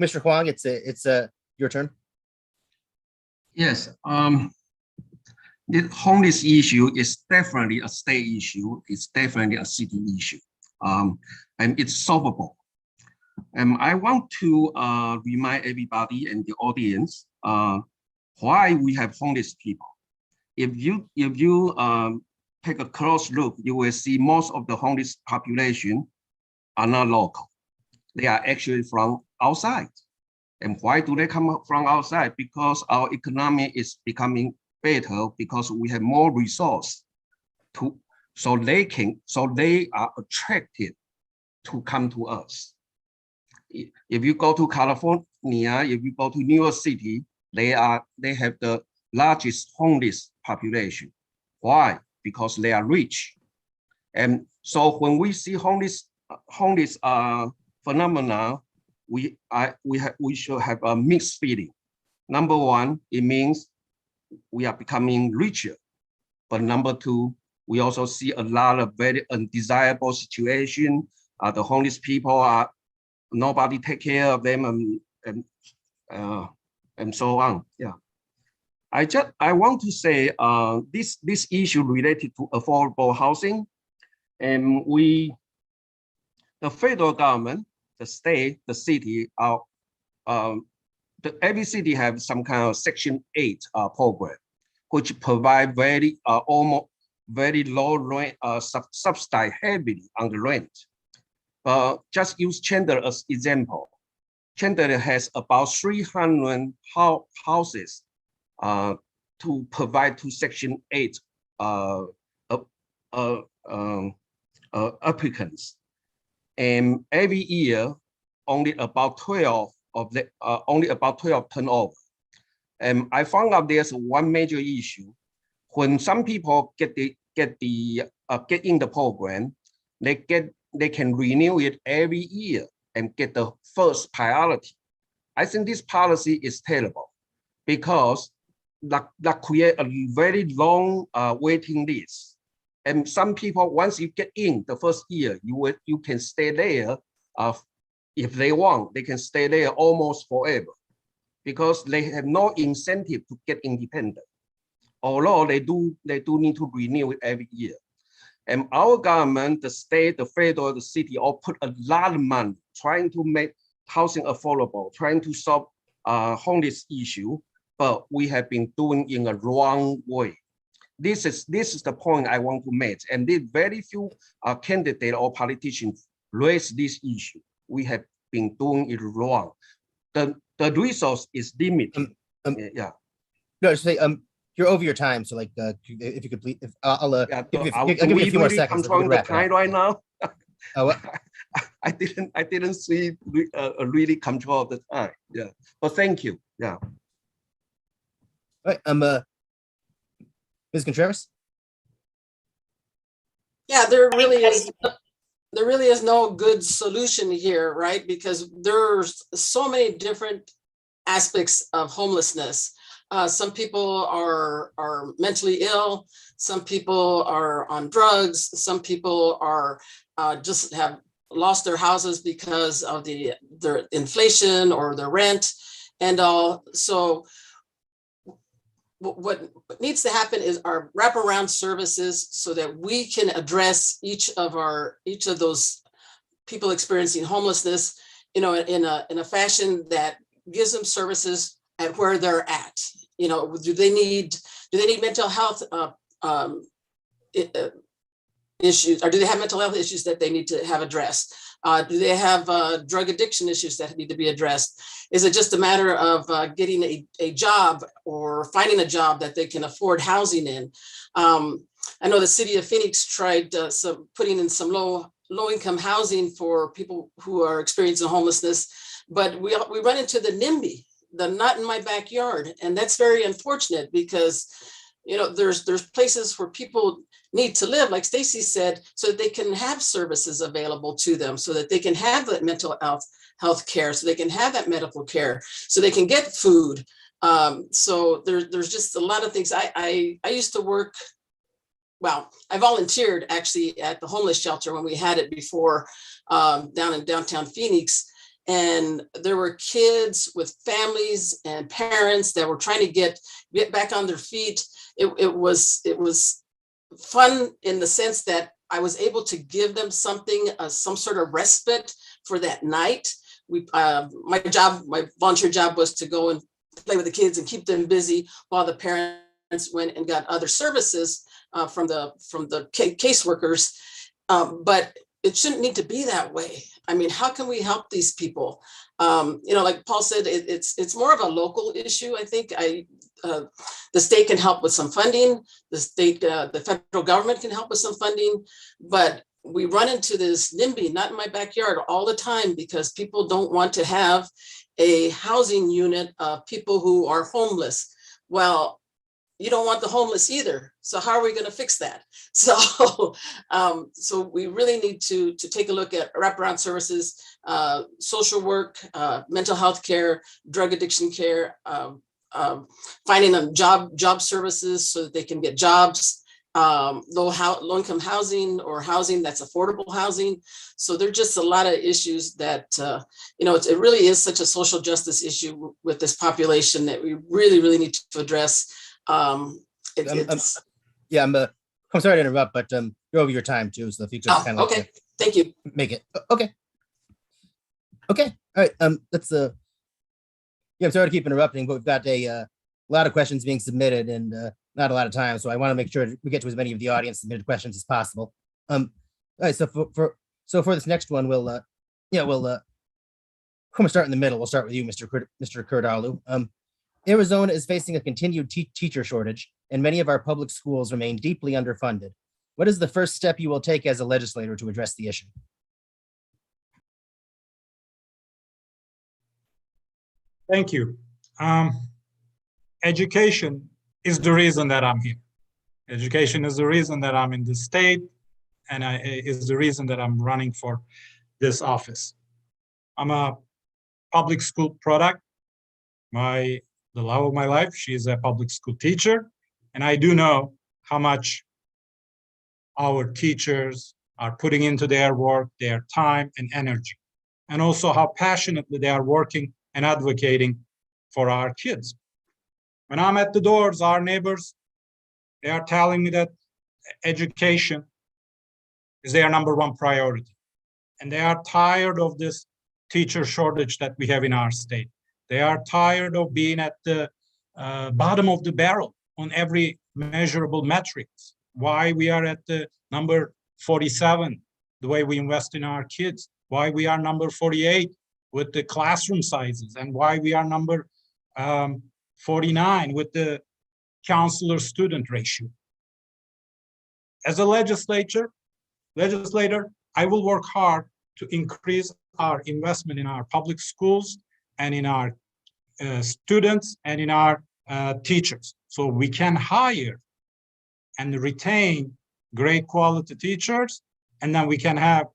Mr. Huang, it's your turn. Yes, the homeless issue is definitely a state issue. It's definitely a city issue, and it's solvable. And I want to remind everybody and the audience why we have homeless people. If you take a close look, you will see most of the homeless population are not local. They are actually from outside. And why do they come from outside? Because our economy is becoming better, because we have more resource so they are attracted to come to us. If you go to California, if you go to New York City, they have the largest homeless population. Why? Because they are rich. And so when we see homeless phenomena, we should have a mixed feeling. Number one, it means we are becoming richer. But number two, we also see a lot of very undesirable situation. The homeless people nobody take care of them, and so on. Yeah. I want to say this issue related to affordable housing, and the federal government, the state, the city, every city have some kind of Section 8 program, which provide almost very low rent, subsidize heavily on the rent. Just use Chandler as example. Chandler has about 300 houses to provide to Section 8 applicants. And every year, only about 12 turnover. And I found out there's one major issue. When some people get in the program, they can renew it every year and get the first priority. I think this policy is terrible because that create a very long waiting list. And some people, once you get in the first year, you can stay there. If they want, they can stay there almost forever because they have no incentive to get independent. Although they do need to renew it every year. And our government, the state, the federal, the city, all put a lot of money trying to make housing affordable, trying to solve homeless issue, but we have been doing in a wrong way. This is the point I want to make, and very few candidates or politicians raise this issue. We have been doing it wrong. The resource is limited. No, say you're over your time, so like if you could please, if I'll Yeah, give you, I'll I'll give you a few more really seconds. If we controlling could the wrap it up. time right now. What? I didn't see really control of the time. Yeah, but thank you. Yeah. All right, Ms. Contreras. Yeah, there really is no good solution here, right? Because there's so many different aspects of homelessness. Some people are mentally ill. Some people are on drugs. Some people are just have lost their houses because of their inflation or their rent and all. So what needs to happen is our wraparound services so that we can address each of those people experiencing homelessness, in a fashion that gives them services at where they're at. Do they need mental health issues, or do they have mental health issues that they need to have addressed? Do they have drug addiction issues that need to be addressed? Is it just a matter of getting a job or finding a job that they can afford housing in? I know the city of Phoenix tried putting in some low-income housing for people who are experiencing homelessness, but we run into the NIMBY, the not in my backyard, and that's very unfortunate because there's places where people need to live, like Stacy said, so that they can have services available to them, so that they can have that mental health care, so they can have that medical care, so they can get food. So there's just a lot of things. I used to work, well, I volunteered actually at the homeless shelter when we had it before, down in downtown Phoenix. And there were kids with families and parents that were trying to get back on their feet. It was fun in the sense that I was able to give them something, some sort of respite for that night. My volunteer job was to go and play with the kids and keep them busy while the parents went and got other services from the caseworkers. But it shouldn't need to be that way. I mean, how can we help these people? Like Paul said, it's more of a local issue. I think the state can help with some funding. The federal government can help with some funding, but we run into this NIMBY, not in my backyard, all the time because people don't want to have a housing unit of people who are homeless. Well, you don't want the homeless either. So how are we going to fix that? So, so we really need to take a look at wraparound services, social work, mental health care, drug addiction care, finding them job services so that they can get jobs, low-income housing or housing that's affordable housing. So there's just a lot of issues that, it really is such a social justice issue with this population that we really, really need to address. I'm sorry to interrupt, but you're over your time too. So if you could kind of okay, thank you. Make it okay. All right. That's I'm sorry to keep interrupting, but we've got a lot of questions being submitted and not a lot of time, so I want to make sure we get to as many of the audience submitted questions as possible. All right. So for this next one, we'll start in the middle. We'll start with you, Mr. Kurdalu. Arizona is facing a continued teacher shortage, and many of our public schools remain deeply underfunded. What is the first step you will take as a legislator to address the issue? Thank you. Education is the reason that I'm here. Education is the reason that I'm in this state, and is the reason that I'm running for this office. I'm a public school product. The love of my life, she is a public school teacher, and I do know how much our teachers are putting into their work, their time and energy, and also how passionately they are working and advocating for our kids. When I'm at the doors, our neighbors, they are telling me that education is their number one priority, and they are tired of this teacher shortage that we have in our state. They are tired of being at the bottom of the barrel on every measurable metrics. Why we are at the number 47, the way we invest in our kids. Why we are number 48 with the classroom sizes, and why we are number 49 with the counselor-student ratio. As a legislator, I will work hard to increase our investment in our public schools and in our students and in our teachers, so we can hire and retain great quality teachers, and then we can have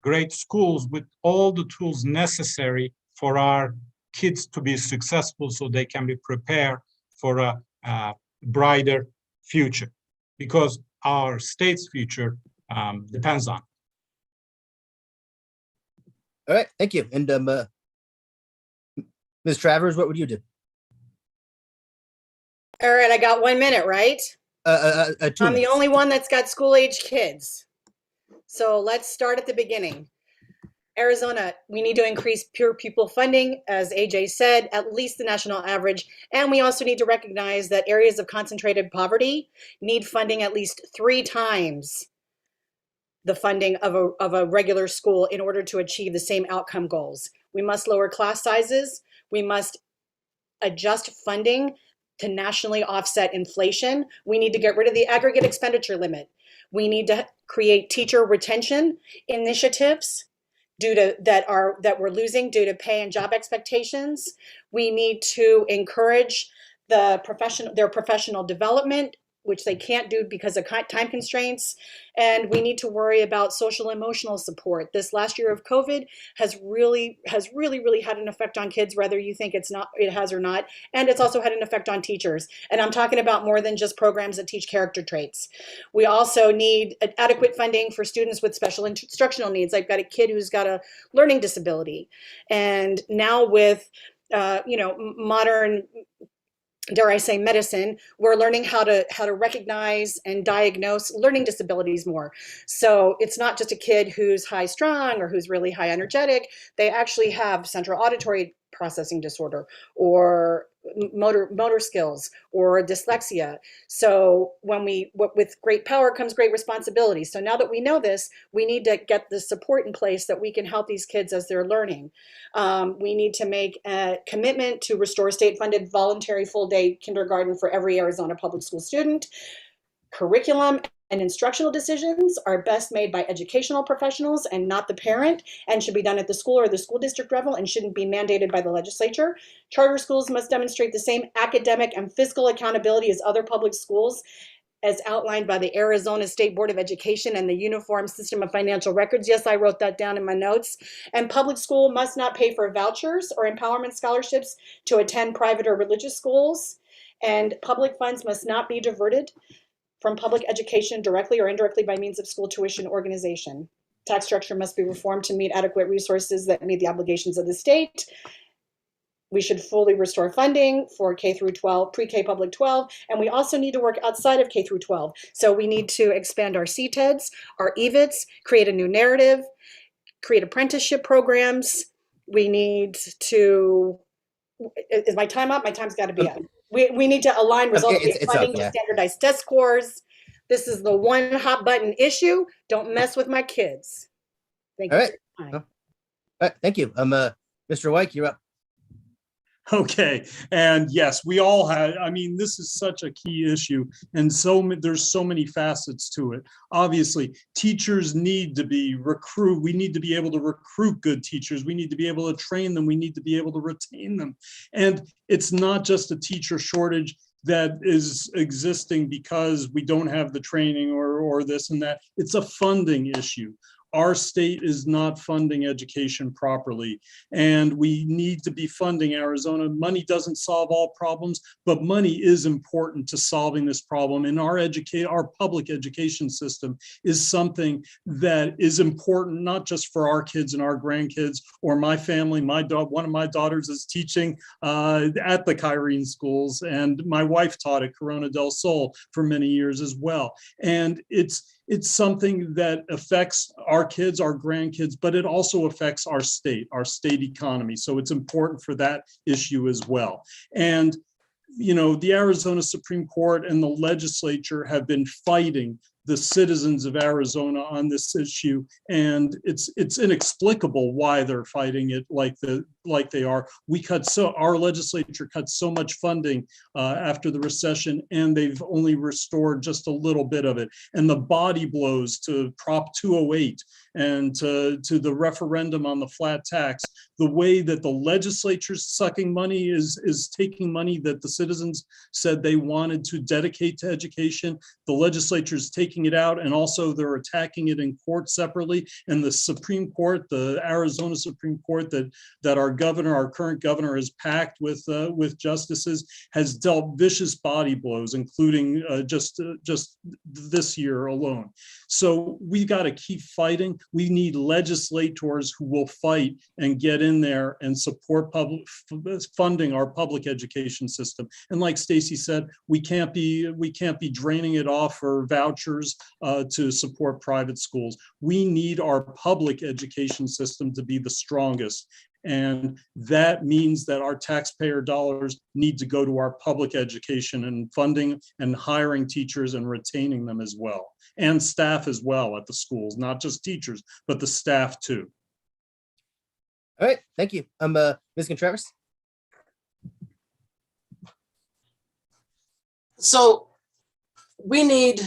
great schools with all the tools necessary for our kids to be successful, so they can be prepared for a brighter future, because our state's future depends on. All right, thank you. And Ms. Travers, what would you do? All right, I got 1 minute, right? 2 I'm the minutes. only one that's got school-age kids. So let's start at the beginning. Arizona, we need to increase pure pupil funding, as AJ said, at least the national average. And we also need to recognize that areas of concentrated poverty need funding at least 3 times the funding of a regular school in order to achieve the same outcome goals. We must lower class sizes. We must adjust funding to nationally offset inflation. We need to get rid of the aggregate expenditure limit. We need to create teacher retention initiatives that we're losing due to pay and job expectations. We need to encourage their professional development, which they can't do because of time constraints. And we need to worry about social emotional support. This last year of COVID has really had an effect on kids, whether you think it has or not. And it's also had an effect on teachers. And I'm talking about more than just programs that teach character traits. We also need adequate funding for students with special instructional needs. I've got a kid who's got a learning disability. And now with modern, dare I say, medicine, we're learning how to recognize and diagnose learning disabilities more. So it's not just a kid who's high strung or who's really high energetic. They actually have central auditory processing disorder or motor skills or dyslexia. So with great power comes great responsibility. So now that we know this, we need to get the support in place that we can help these kids as they're learning. We need to make a commitment to restore state-funded voluntary full-day kindergarten for every Arizona public school student. Curriculum and instructional decisions are best made by educational professionals and not the parent, and should be done at the school or the school district level and shouldn't be mandated by the legislature. Charter schools must demonstrate the same academic and fiscal accountability as other public schools, as outlined by the Arizona State Board of Education and the Uniform System of Financial Records. Yes, I wrote that down in my notes. And public school must not pay for vouchers or empowerment scholarships to attend private or religious schools. And public funds must not be diverted from public education directly or indirectly by means of school tuition organization. Tax structure must be reformed to meet adequate resources that meet the obligations of the state. We should fully restore funding for K through 12, pre-K public 12, and we also need to work outside of K through 12. So we need to expand our CTEDs, our EVITs, create a new narrative, create apprenticeship programs. We need to, is my time up? My time's got to be up. We need to align results-based funding to standardized test scores. This is the one hot button issue. Don't mess with my kids. Thank you. All right, thank you. Mr. White, you're up. Okay, and yes, we all had, I mean, this is such a key issue, and there's so many facets to it. Obviously, teachers need to be recruited. We need to be able to recruit good teachers. We need to be able to train them. We need to be able to retain them. And it's not just a teacher shortage that is existing because we don't have the training or this and that. It's a funding issue. Our state is not funding education properly, and we need to be funding Arizona. Money doesn't solve all problems, but money is important to solving this problem. And our public education system is something that is important, not just for our kids and our grandkids or my family. One of my daughters is teaching at the Kyrene schools, and my wife taught at Corona del Sol for many years as well. And it's something that affects our kids, our grandkids, but it also affects our state economy. So it's important for that issue as well. And, you know, the Arizona Supreme Court and the legislature have been fighting the citizens of Arizona on this issue, and it's inexplicable why they're fighting it like they are. Our legislature cut so much funding after the recession, and they've only restored just a little bit of it. And the body blows to Prop 208 and to the referendum on the flat tax, the way that the legislature's sucking money is taking money that the citizens said they wanted to dedicate to education. The legislature's taking it out, and also they're attacking it in court separately. And the Supreme Court, the Arizona Supreme Court that our current governor has packed with justices, has dealt vicious body blows, including just this year alone. So we got to keep fighting. We need legislators who will fight and get in there and support funding our public education system. And like Stacy said, we can't be draining it off for vouchers to support private schools. We need our public education system to be the strongest. And that means that our taxpayer dollars need to go to our public education and funding and hiring teachers and retaining them as well, and staff as well at the schools, not just teachers, but the staff too. All right, thank you. Ms. Contreras. So we need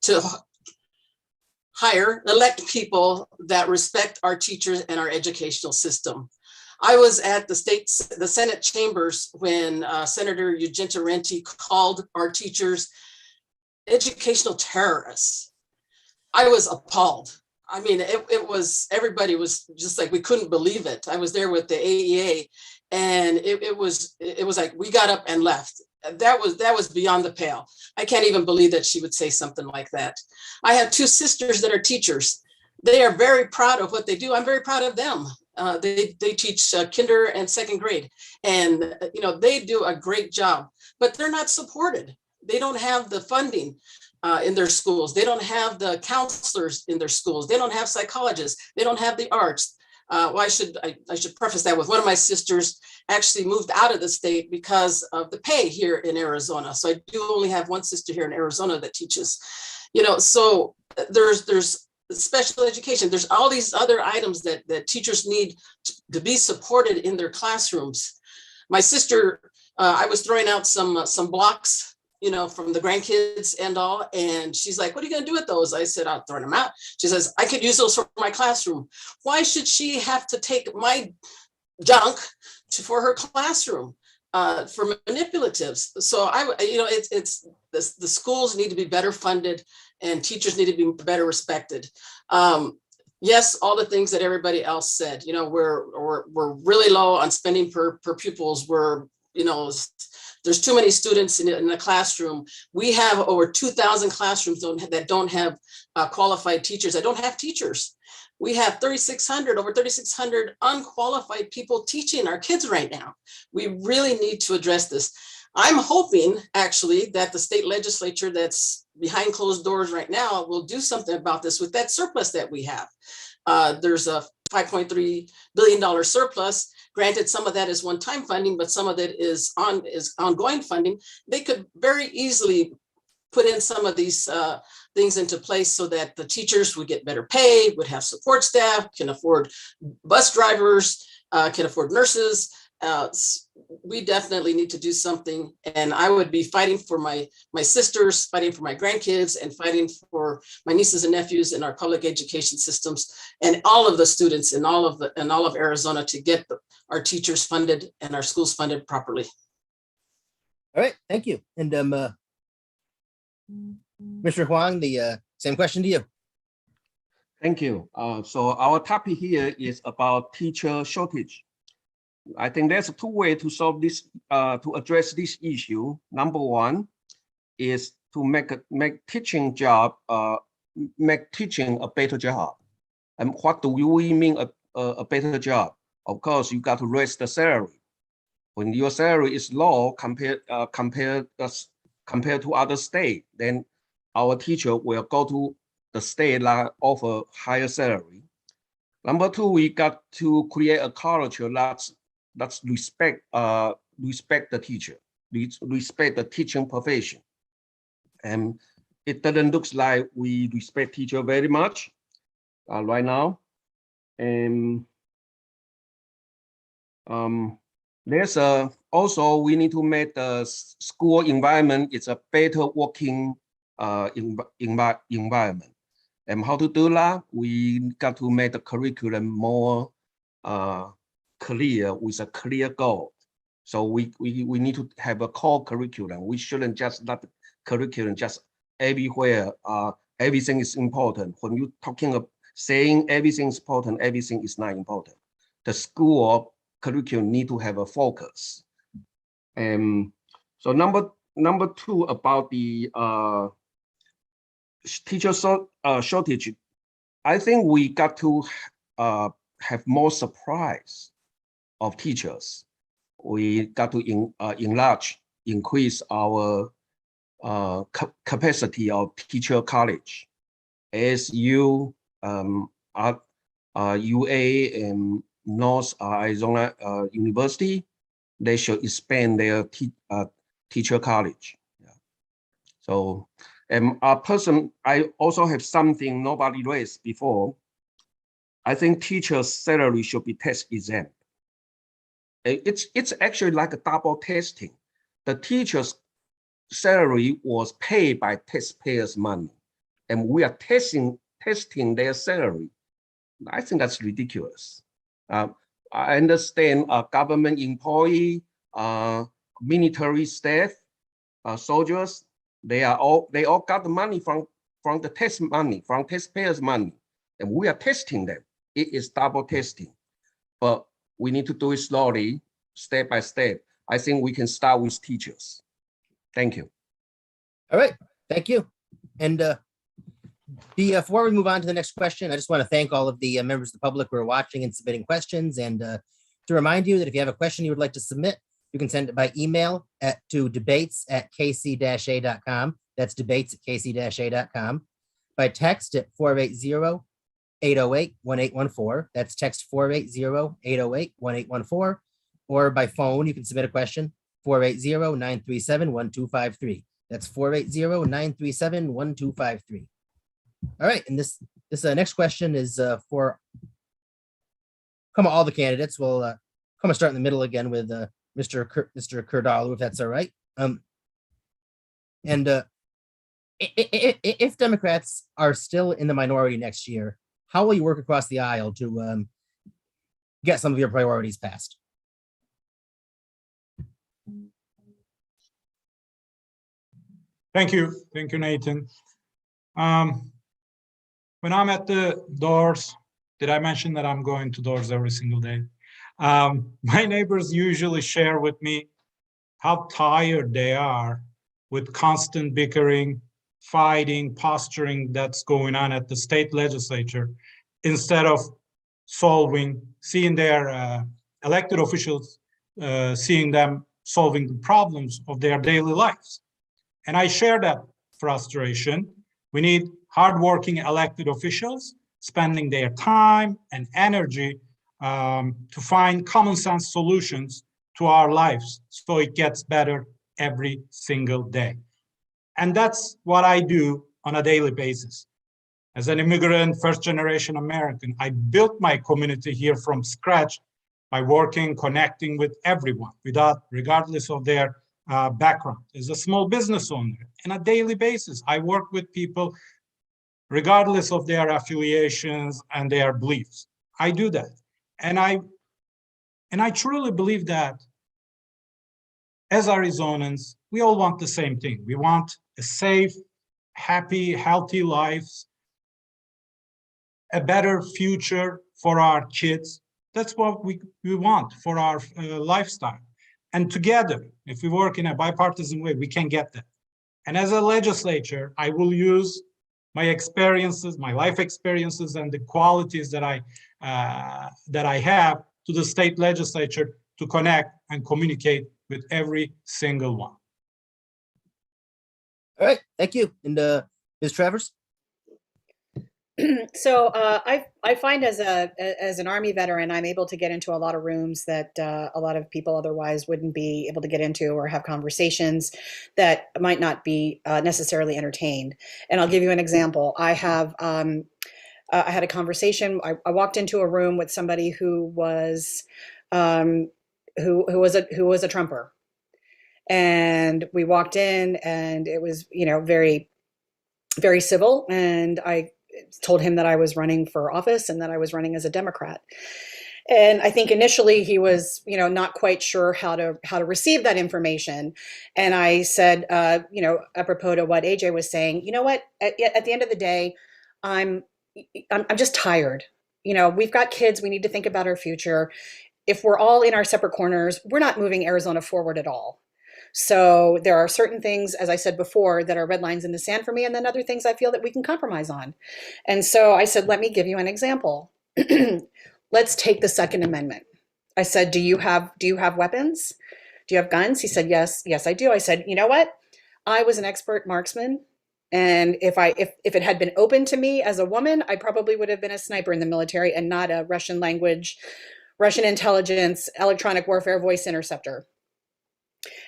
to elect people that respect our teachers and our educational system. I was at the Senate chambers when Senator Eugenia Renti called our teachers educational terrorists. I was appalled. I mean, everybody was just like, we couldn't believe it. I was there with the AEA, and it was like we got up and left. That was beyond the pale. I can't even believe that she would say something like that. I have two sisters that are teachers. They are very proud of what they do. I'm very proud of them. They teach kinder and second grade, and they do a great job, but they're not supported. They don't have the funding in their schools. They don't have the counselors in their schools. They don't have psychologists. They don't have the arts. I should preface that with one of my sisters actually moved out of the state because of the pay here in Arizona. So I do only have one sister here in Arizona that teaches, so there's special education. There's all these other items that teachers need to be supported in their classrooms. My sister, I was throwing out some blocks, from the grandkids and all. And she's like, what are you going to do with those? I said, I'll throw them out. She says, I could use those for my classroom. Why should she have to take my junk for her classroom for manipulatives? So it's the schools need to be better funded and teachers need to be better respected. Yes, all the things that everybody else said, we're really low on spending per pupils. There's too many students in the classroom. We have over 2,000 classrooms that don't have qualified teachers, that don't have teachers. We have over 3,600 unqualified people teaching our kids right now. We really need to address this. I'm hoping actually that the state legislature that's behind closed doors right now will do something about this with that surplus that we have. There's a $5.3 billion surplus. Granted, some of that is one-time funding, but some of it is ongoing funding. They could very easily put in some of these things into place so that the teachers would get better pay, would have support staff, can afford bus drivers, can afford nurses. We definitely need to do something. And I would be fighting for my sisters, fighting for my grandkids, and fighting for my nieces and nephews in our public education systems, and all of the students in all of Arizona to get our teachers funded and our schools funded properly. All right, thank you. And Mr. Huang, the same question to you. Thank you. So our topic here is about teacher shortage. I think there's two ways to solve this, to address this issue. Number one is to make teaching a better job. And what do we mean a better job? Of course, you got to raise the salary. When your salary is low compared to other states, then our teacher will go to the state that offer higher salary. Number two, we got to create a culture that's respect the teacher, respect the teaching profession. And it doesn't look like we respect teacher very much right now. And there's also we need to make the school environment it's a better working environment. And how to do that? We got to make the curriculum more clear with a clear goal. So we need to have a core curriculum. We shouldn't just let the curriculum just everywhere. Everything is important. When you're talking of saying everything is important, everything is not important. The school curriculum need to have a focus. So number two about the teacher shortage, I think we got to have more surprise of teachers. We got to increase our capacity of teacher college. ASU, UA, and North Arizona University, they should expand their teacher college. Yeah. So, I also have something nobody raised before. I think teachers' salary should be tax exempt. It's actually like a double testing. The teacher's salary was paid by taxpayers' money, and we are testing their salary. I think that's ridiculous. I understand a government employee, military staff, soldiers, they all got the money from the tax money, from taxpayers' money, and we are testing them. It is double testing, but we need to do it slowly, step by step. I think we can start with teachers. Thank you. All right, thank you. And before we move on to the next question, I just want to thank all of the members of the public who are watching and submitting questions. And to remind you that if you have a question you would like to submit, you can send it by email to debates@kc-a.com. That's debates@kc-a.com. By text at 480-808-1814. That's text 480-808-1814. Or by phone, you can submit a question, 480-937-1253. That's 480-937-1253. All right, and this next question is for all the candidates. We'll start in the middle again with Mr. Kurdalu, if that's all right. If Democrats are still in the minority next year, how will you work across the aisle to get some of your priorities passed? Thank you, Nathan. When I'm at the doors, did I mention that I'm going to doors every single day? My neighbors usually share with me how tired they are with constant bickering, fighting, posturing that's going on at the state legislature, instead of seeing their elected officials, seeing them solving the problems of their daily lives. And I share that frustration. We need hardworking elected officials spending their time and energy to find common sense solutions to our lives so it gets better every single day. And that's what I do on a daily basis. As an immigrant, first generation American, I built my community here from scratch by working, connecting with everyone regardless of their background. As a small business owner, on a daily basis, I work with people regardless of their affiliations and their beliefs. I do that. And I truly believe that as Arizonans, we all want the same thing. We want a safe, happy, healthy life, a better future for our kids. That's what we want for our lifestyle. And together, if we work in a bipartisan way, we can get that. And as a legislature, I will use my experiences, my life experiences, and the qualities that I have to the state legislature to connect and communicate with every single one. All right, thank you. And Ms. Travers? So I find as an Army veteran, I'm able to get into a lot of rooms that a lot of people otherwise wouldn't be able to get into, or have conversations that might not be necessarily entertained. And I'll give you an example. I had a conversation. I walked into a room with somebody who was who was a Trumper, and we walked in, and it was very very civil, and I told him that I was running for office and that I was running as a Democrat. And I think initially he was, not quite sure how to receive that information. And I said, apropos to what AJ was saying, you know what? At the end of the day, I'm just tired. We've got kids. We need to think about our future. If we're all in our separate corners, we're not moving Arizona forward at all. So there are certain things, as I said before, that are red lines in the sand for me, and then other things I feel that we can compromise on. And so I said, let me give you an example. Let's take the Second Amendment. I said, do you have weapons? Do you have guns? He said, yes, I do. I said, you know what? I was an expert marksman. And if it had been open to me as a woman, I probably would have been a sniper in the military and not a Russian language, Russian intelligence, electronic warfare voice interceptor.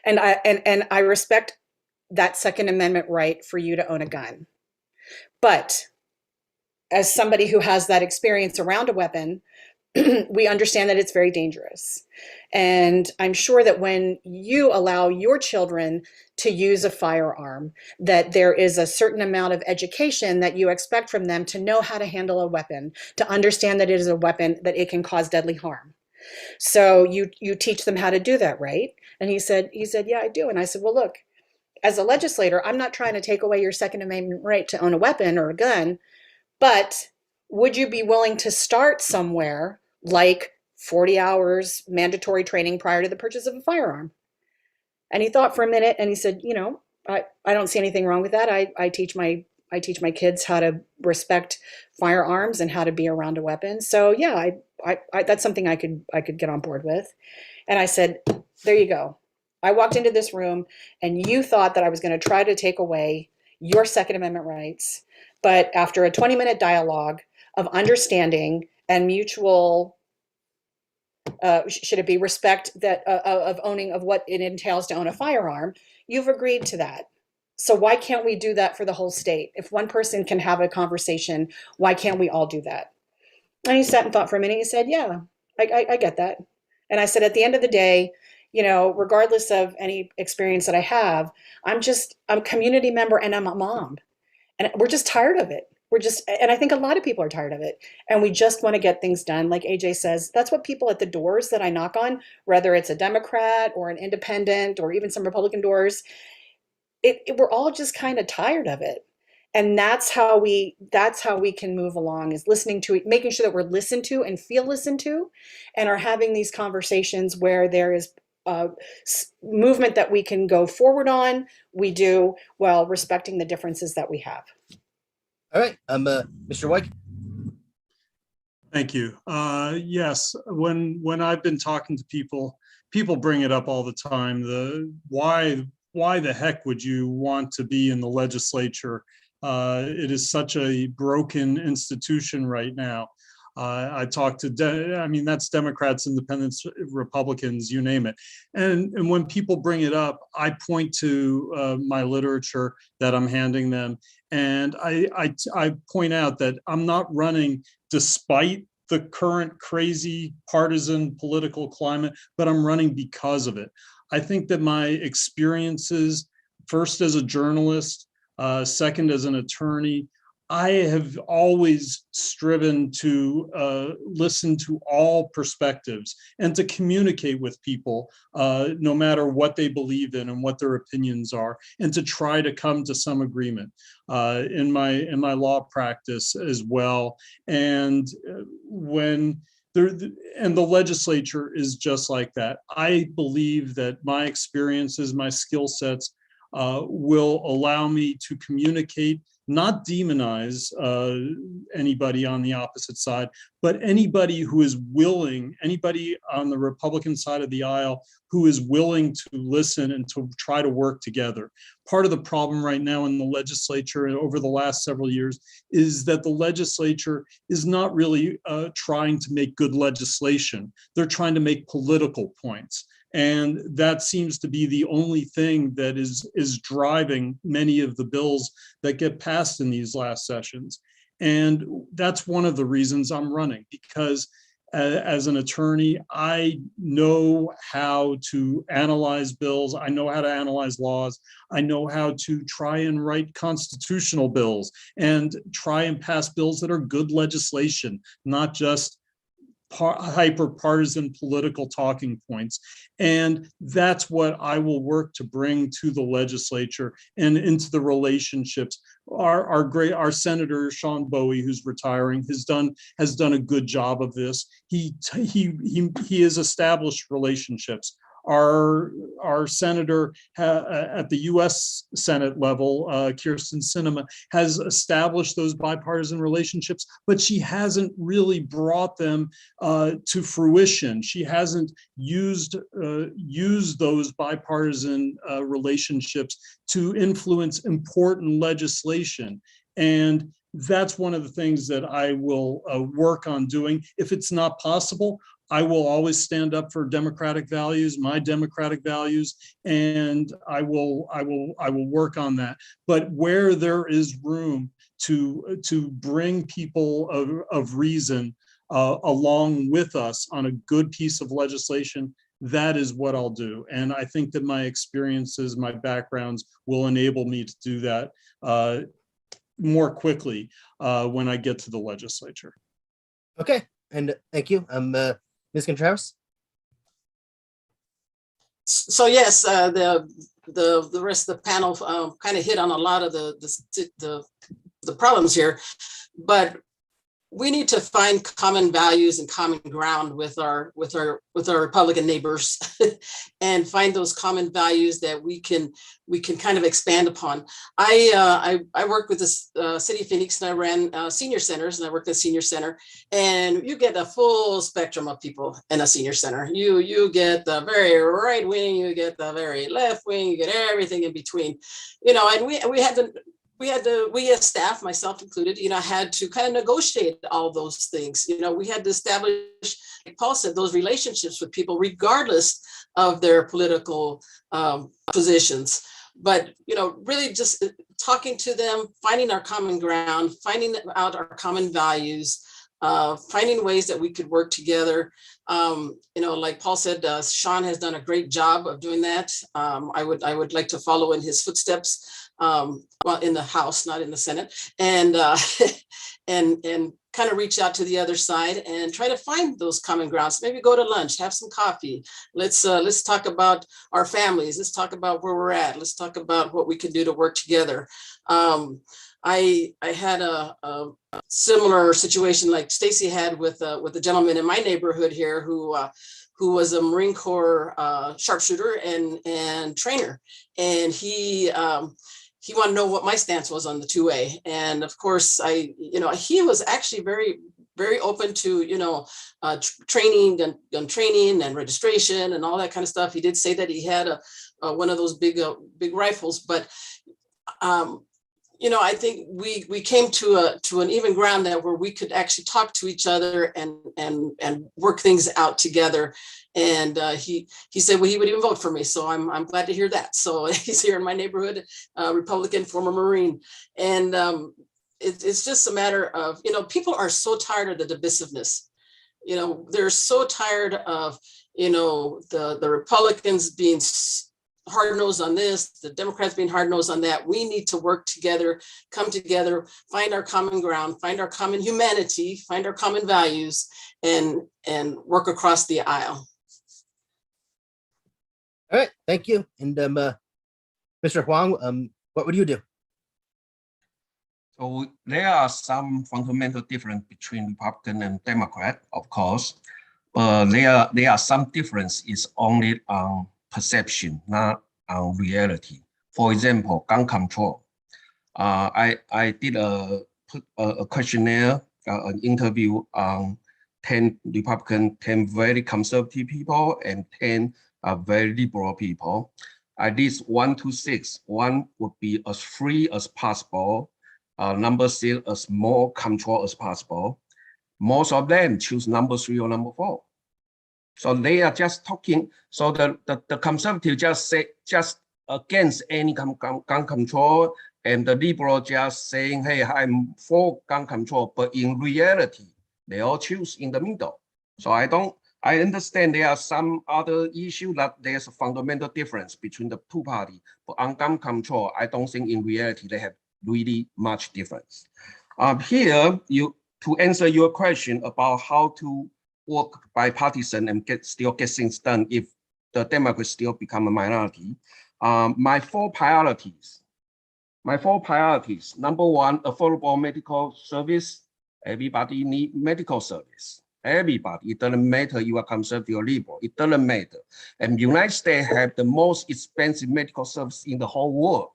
And I respect that Second Amendment right for you to own a gun. But as somebody who has that experience around a weapon, we understand that it's very dangerous. And I'm sure that when you allow your children to use a firearm, that there is a certain amount of education that you expect from them to know how to handle a weapon, to understand that it is a weapon, that it can cause deadly harm. So you teach them how to do that, right? And he said, yeah, I do. And I said, well, look, as a legislator, I'm not trying to take away your Second Amendment right to own a weapon or a gun, but would you be willing to start somewhere like 40 hours mandatory training prior to the purchase of a firearm? And he thought for a minute, and he said, I don't see anything wrong with that. I teach my kids how to respect firearms and how to be around a weapon. So yeah, I that's something I could get on board with. And I said, there you go. I walked into this room and you thought that I was going to try to take away your Second Amendment rights. But after a 20-minute dialogue of understanding and mutual, should it be respect that of owning of what it entails to own a firearm, you've agreed to that. So why can't we do that for the whole state? If one person can have a conversation, why can't we all do that? And he sat and thought for a minute. He said, yeah, I get that. And I said, at the end of the day, regardless of any experience that I have, I'm a community member and I'm a mom. And we're just tired of it. And I think a lot of people are tired of it. And we just want to get things done. Like AJ says, that's what people at the doors that I knock on, whether it's a Democrat or an independent or even some Republican doors, we're all just kind of tired of it. And that's how we can move along, is listening to it, making sure that we're listened to and feel listened to, and are having these conversations where there is movement that we can go forward on. We do, while respecting the differences that we have. All right, Mr. White. Thank you. Yes, when I've been talking to people bring it up all the time. Why the heck would you want to be in the legislature? It is such a broken institution right now. I talk to, that's Democrats, Independents, Republicans, you name it. And when people bring it up, I point to my literature that I'm handing them. And I point out that I'm not running despite the current crazy partisan political climate, but I'm running because of it. I think that my experiences, first as a journalist, second as an attorney, I have always striven to listen to all perspectives and to communicate with people, no matter what they believe in and what their opinions are, and to try to come to some agreement in my law practice as well. And and the legislature is just like that. I believe that my experiences, my skill sets will allow me to communicate not demonize anybody on the opposite side, but anybody who is willing, anybody on the Republican side of the aisle who is willing to listen and to try to work together. Part of the problem right now in the legislature and over the last several years is that the legislature is not really trying to make good legislation. They're trying to make political points. And that seems to be the only thing that is driving many of the bills that get passed in these last sessions. And that's one of the reasons I'm running, because as an attorney, I know how to analyze bills. I know how to analyze laws. I know how to try and write constitutional bills and try and pass bills that are good legislation, not just hyper-partisan political talking points. And that's what I will work to bring to the legislature and into the relationships. Our Senator Sean Bowie, who's retiring, has done a good job of this. He has established relationships. Our senator at the U.S. Senate level, Kirsten Sinema, has established those bipartisan relationships, but she hasn't really brought them to fruition. She hasn't used those bipartisan relationships to influence important legislation. And that's one of the things that I will work on doing. If it's not possible, I will always stand up for democratic values, my democratic values, and I will work on that. But where there is room to bring people of reason along with us on a good piece of legislation, that is what I'll do. And I think that my experiences, my backgrounds will enable me to do that more quickly when I get to the legislature. Okay, and thank you. Ms. Contreras? So yes, the rest of the panel kind of hit on a lot of the problems here, but we need to find common values and common ground with our Republican neighbors and find those common values that we can kind of expand upon. I work with the city of Phoenix, and I ran senior centers, and I worked at a senior center, and you get a full spectrum of people in a senior center. You get the very right wing, you get the very left wing, you get everything in between, and we as staff, myself included, had to kind of negotiate all those things. We had to establish, like Paul said, those relationships with people, regardless of their political positions. But, really just talking to them, finding our common ground, finding out our common values, finding ways that we could work together. Like Paul said, Sean has done a great job of doing that. I would like to follow in his footsteps. Well, in the House, not in the Senate, and and kind of reach out to the other side and try to find those common grounds. Maybe go to lunch, have some coffee. Let's talk about our families. Let's talk about where we're at. Let's talk about what we can do to work together. I had a similar situation like Stacy had with a gentleman in my neighborhood here who was a Marine Corps sharpshooter and trainer, and he wanted to know what my stance was on the 2A. And of course, he was actually very, very open to, training, gun training and registration and all that kind of stuff. He did say that he had one of those big rifles, but, I think we came to an even ground that where we could actually talk to each other and work things out together. And he said, well, he would even vote for me. So I'm glad to hear that. So he's here in my neighborhood, Republican, former Marine. And it's just a matter of, people are so tired of the divisiveness. They're so tired of, the Republicans being hard-nosed on this, the Democrats being hard-nosed on that. We need to work together, come together, find our common ground, find our common humanity, find our common values, and work across the aisle. All right, thank you. And Mr. Huang, what would you do? So there are some fundamental difference between Republican and Democrat, of course. There are some difference is only on perception, not on reality. For example, gun control. I did a questionnaire, an interview on 10 Republican, 10 very conservative people, and 10 very liberal people. I did 1 to 6. 1 would be as free as possible. Number 6 as more control as possible. Most of them choose number 3 or number 4. So they are just talking. So the conservative just say just against any gun control, and the liberal just saying, hey, I'm for gun control. But in reality, they all choose in the middle. So I understand there are some other issue that there's a fundamental difference between the two parties. But on gun control, I don't think in reality they have really much difference. Here, to answer your question about how to work bipartisan and still get things done if the Democrats still become a minority. My four priorities. Number 1, affordable medical service. Everybody need medical service. Everybody. It doesn't matter you are conservative or liberal. It doesn't matter. And United States have the most expensive medical service in the whole world.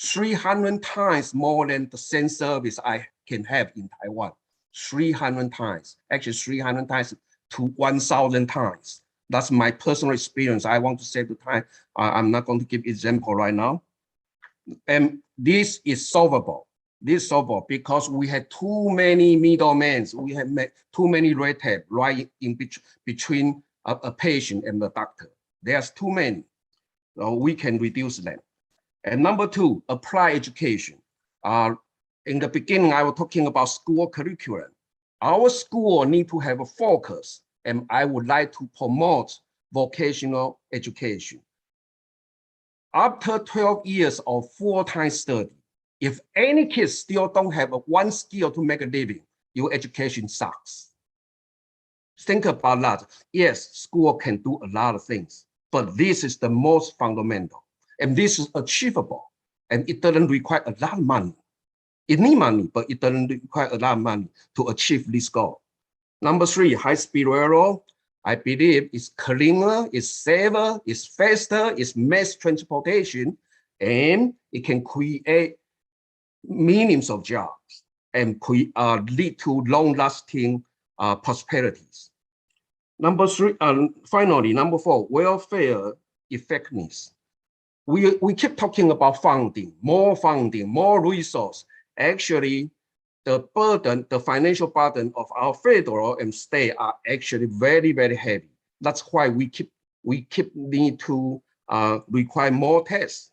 300 times more than the same service I can have in Taiwan. 300 times, actually 300 times to 1,000 times. That's my personal experience. I want to save the time. I'm not going to give example right now. And this is solvable. This is solvable because we had too many middlemen. We have too many red tape right in between a patient and the doctor. There's too many. So we can reduce them. And number 2, apply education. In the beginning, I was talking about school curriculum. Our school need to have a focus, and I would like to promote vocational education. After 12 years of full-time study, if any kids still don't have one skill to make a living, your education sucks. Think about that. Yes, school can do a lot of things, but this is the most fundamental, and this is achievable, and it doesn't require a lot of money. It needs money, but it doesn't require a lot of money to achieve this goal. Number 3, high-speed railroad. I believe it's cleaner, it's safer, it's faster, it's mass transportation, and it can create millions of jobs and lead to long-lasting prosperities. Number 3, finally, number 4, welfare effectiveness. We keep talking about funding, more resource. Actually, the burden, the financial burden of our federal and state are actually very, very heavy. That's why we keep need to require more tests.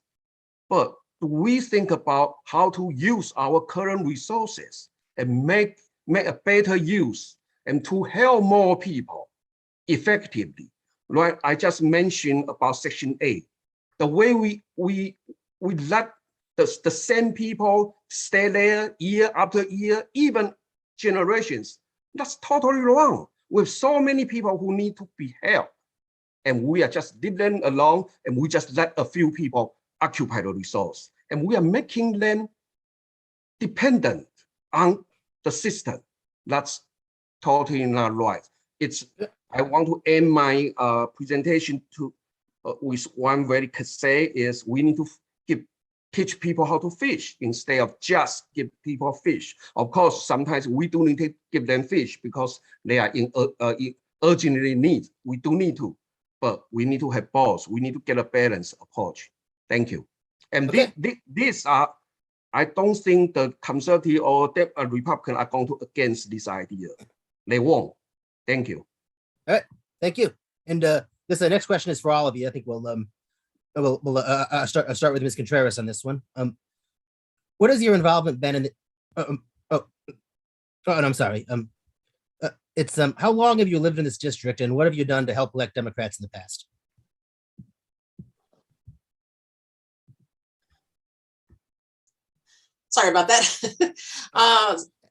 But we think about how to use our current resources and make a better use and to help more people effectively. Right? I just mentioned about Section 8. The way we let the same people stay there year after year, even generations. That's totally wrong. With so many people who need to be helped, and we are just leave them alone, and we just let a few people occupy the resource, and we are making them dependent on the system. That's totally not right. I want to end my presentation with one very cliche is we need to teach people how to fish instead of just give people fish. Of course, sometimes we do need to give them fish because they are in urgently need. We do need to, but we need to have both. We need to get a balanced approach. Thank you. And Okay. these are, I don't think the conservative or the Republican are going to against this idea. They won't. Thank you. All right. Thank you. And the next question is for all of you. I think we'll start with Ms. Contreras on this one. What has your involvement been in the? No, I'm sorry. It's how long have you lived in this district, and what have you done to help elect Democrats in the past? Sorry about that.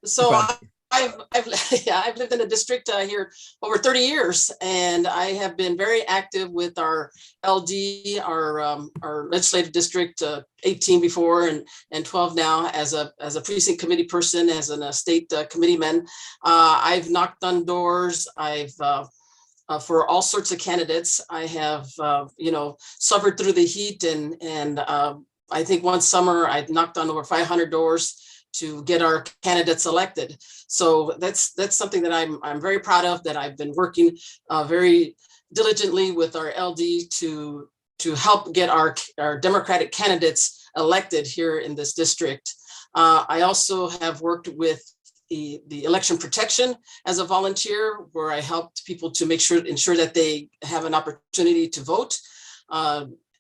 So No problem. I've lived in the district here over 30 years, and I have been very active with our LD, our legislative district, 18 before and 12 now as a precinct committee person, as a state committeeman. I've knocked on doors. I've for all sorts of candidates. I have suffered through the heat and I think one summer I knocked on over 500 doors to get our candidates elected. So that's something that I'm very proud of, that I've been working very diligently with our LD to help get our Democratic candidates elected here in this district. I also have worked with the election protection as a volunteer, where I helped people to ensure that they have an opportunity to vote.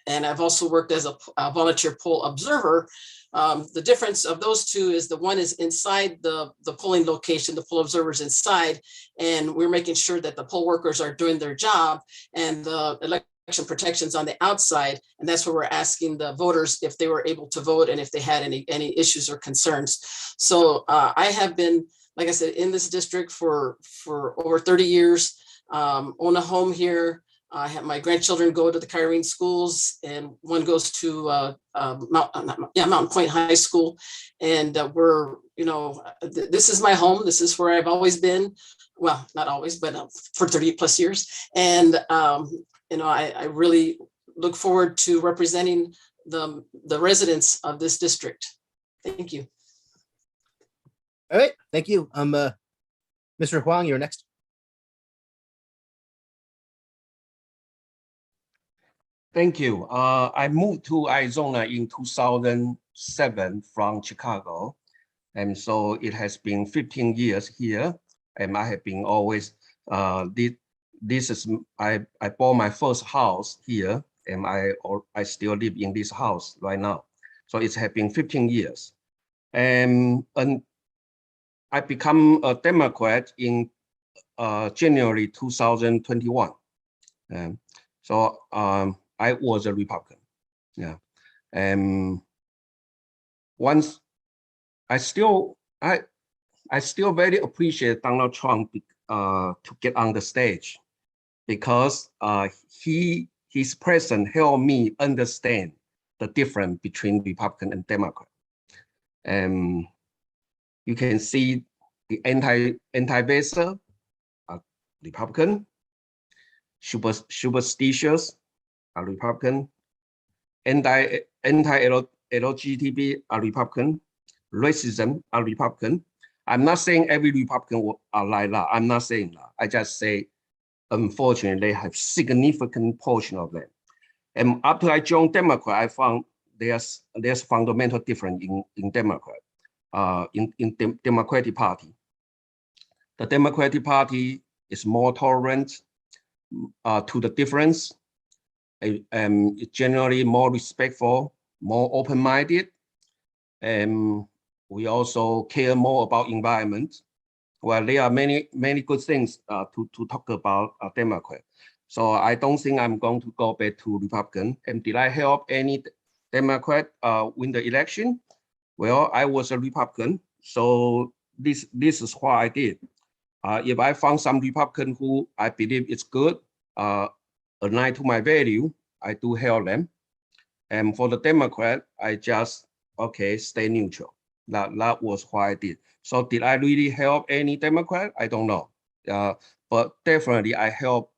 And I've also worked as a volunteer poll observer. The difference of those two is the one is inside the polling location, the poll observers inside, and we're making sure that the poll workers are doing their job, and the election protections on the outside. And that's where we're asking the voters if they were able to vote and if they had any issues or concerns. So I have been, like I said, in this district for over 30 years, own a home here. I have my grandchildren go to the Kyrene schools, and one goes to Mountain Point High School. And this is my home. This is where I've always been. Well, not always, but for 30 plus years. And I really look forward to representing the residents of this district. Thank you. All right, thank you. Mr. Huang, you're next. Thank you. I moved to Arizona in 2007 from Chicago. And so it has been 15 years here. And I have been always, I bought my first house here, and I still live in this house right now. So it has been 15 years. And I become a Democrat in January 2021. So I was a Republican, yeah. And once I still very appreciate Donald Trump to get on the stage, because his presence helped me understand the difference between Republican and Democrat. And you can see the anti-vaxxer, Republican, superstitious, a Republican, anti-LGBT, a Republican, racism, a Republican. I'm not saying every Republican are like that. I'm not saying that. I just say, unfortunately, they have significant portion of them. And after I joined Democrat, I found there's fundamental difference in Democrat, in Democratic Party. The Democratic Party is more tolerant to the difference. Generally more respectful, more open-minded, and we also care more about environment. Well, there are many good things to talk about Democrat. So I don't think I'm going to go back to Republican. And did I help any Democrat win the election? Well, I was a Republican, so this is what I did. If I found some Republican who I believe is good, align to my value, I do help them. And for the Democrat, I just, stay neutral. That was what I did. So did I really help any Democrat? I don't know. But definitely I help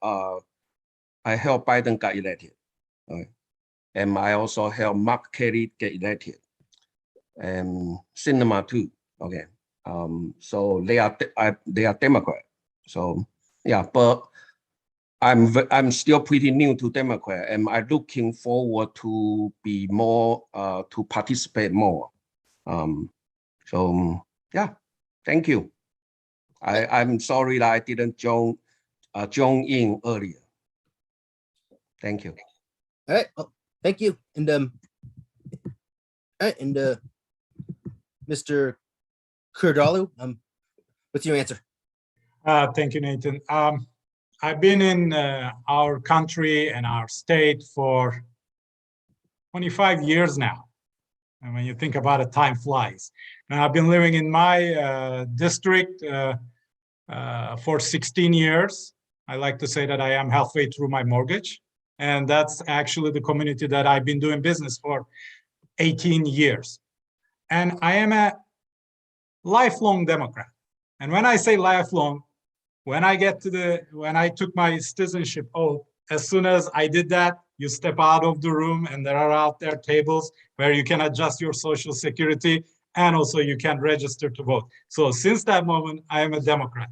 Biden get elected. And I also help Mark Kelly get elected. And Sinema too. Okay. So they are Democrat. So yeah, but I'm still pretty new to Democrat, and I'm looking forward to be more to participate more. So yeah, thank you. I'm sorry that I didn't join in earlier. Thank you. All right, well, thank you. And all right, and Mr. Kurdalu, what's your answer? Thank you, Nathan. I've been in our country and our state for 25 years now. And when you think about it, time flies. And I've been living in my district for 16 years. I like to say that I am halfway through my mortgage. And that's actually the community that I've been doing business for 18 years. And I am a lifelong Democrat. And when I say lifelong, when I took my citizenship oath as soon as I did that, you step out of the room and there are out there tables where you can adjust your social security and also you can register to vote. So since that moment, I am a Democrat.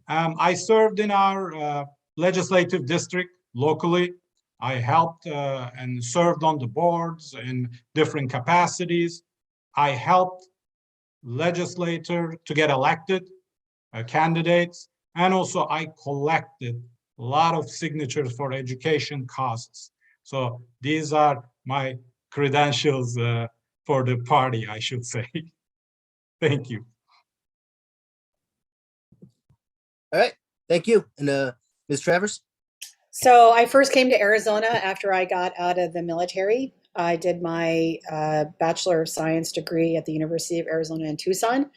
I served in our legislative district locally. I helped and served on the boards in different capacities. I helped legislators to get elected, candidates, and also I collected a lot of signatures for education causes. So these are my credentials for the party, I should say. Thank you. All right, thank you. And Ms. Travers? So I first came to Arizona after I got out of the military. I did my Bachelor of Science degree at the University of Arizona in Tucson,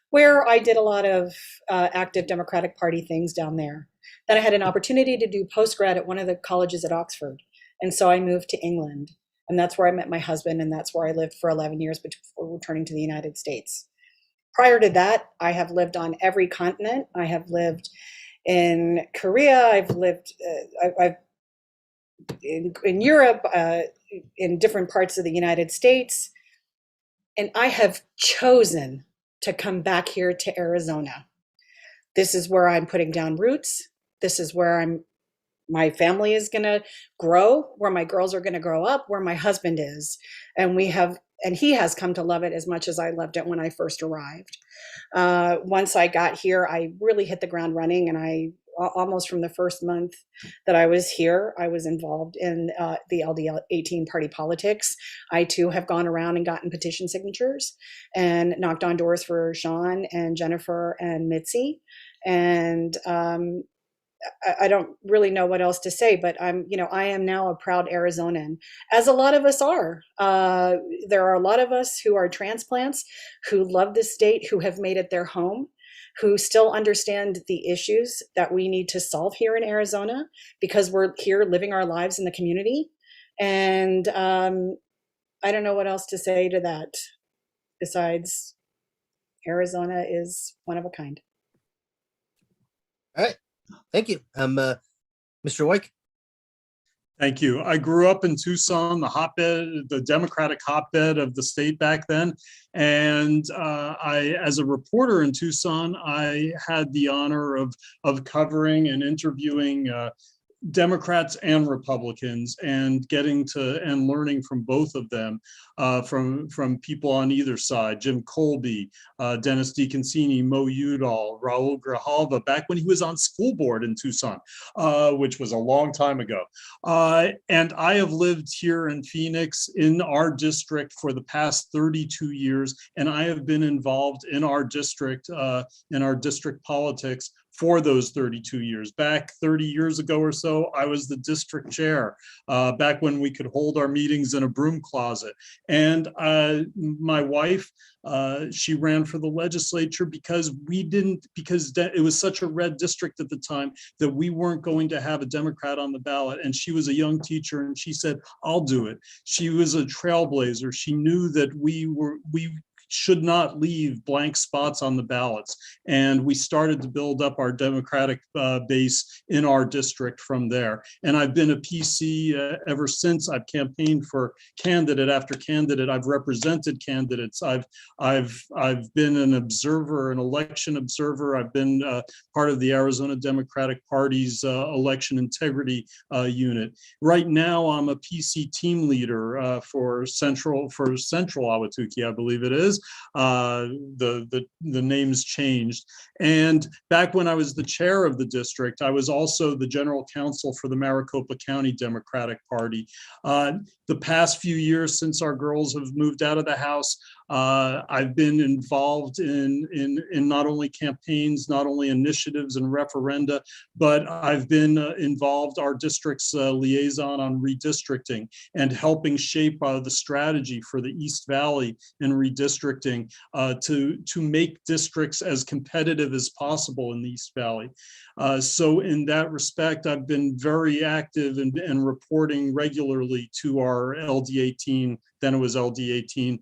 where I did a lot of active Democratic Party things down there. Then I had an opportunity to do postgrad at one of the colleges at Oxford. And so I moved to England. And that's where I met my husband, and that's where I lived for 11 years before returning to the United States. Prior to that, I have lived on every continent. I have lived in Korea. I've lived in Europe, in different parts of the United States. And I have chosen to come back here to Arizona. This is where I'm putting down roots. This is where my family is going to grow, where my girls are going to grow up, where my husband is. And he has come to love it as much as I loved it when I first arrived. Once I got here, I really hit the ground running, and I almost from the first month that I was here, I was involved in the LDL 18 party politics. I too have gone around and gotten petition signatures and knocked on doors for Sean and Jennifer and Mitzi. And I don't really know what else to say, but I am now a proud Arizonan, as a lot of us are. There are a lot of us who are transplants, who love this state, who have made it their home, who still understand the issues that we need to solve here in Arizona because we're here living our lives in the community. And I don't know what else to say to that besides Arizona is one of a kind. All right, thank you. Mr. Wyke? Thank you. I grew up in Tucson, the Democratic hotbed of the state back then. And as a reporter in Tucson, I had the honor of covering and interviewing Democrats and Republicans, and getting to and learning from both of them, from people on either side: Jim Colby, Dennis DeConcini, Mo Udall, Raul Grijalva, back when he was on school board in Tucson, which was a long time ago. And I have lived here in Phoenix in our district for the past 32 years, and I have been involved in our district politics for those 32 years. Back 30 years ago or so, I was the district chair, back when we could hold our meetings in a broom closet. And my wife, she ran for the legislature because it was such a red district at the time that we weren't going to have a Democrat on the ballot. And she was a young teacher, and she said, "I'll do it." She was a trailblazer. She knew that we should not leave blank spots on the ballots. And we started to build up our Democratic base in our district from there. And I've been a PC ever since. I've campaigned for candidate after candidate. I've represented candidates. I've been an observer, an election observer. I've been part of the Arizona Democratic Party's election integrity unit. Right now, I'm a PC team leader for Central Ahwatukee, I believe it is. The names changed. And back when I was the chair of the district, I was also the general counsel for the Maricopa County Democratic Party. The past few years, since our girls have moved out of the house, I've been involved in not only campaigns, not only initiatives and referenda, but I've been involved, our district's liaison on redistricting and helping shape the strategy for the East Valley in redistricting to make districts as competitive as possible in the East Valley. So in that respect, I've been very active and reporting regularly to our LD18 then it was LD18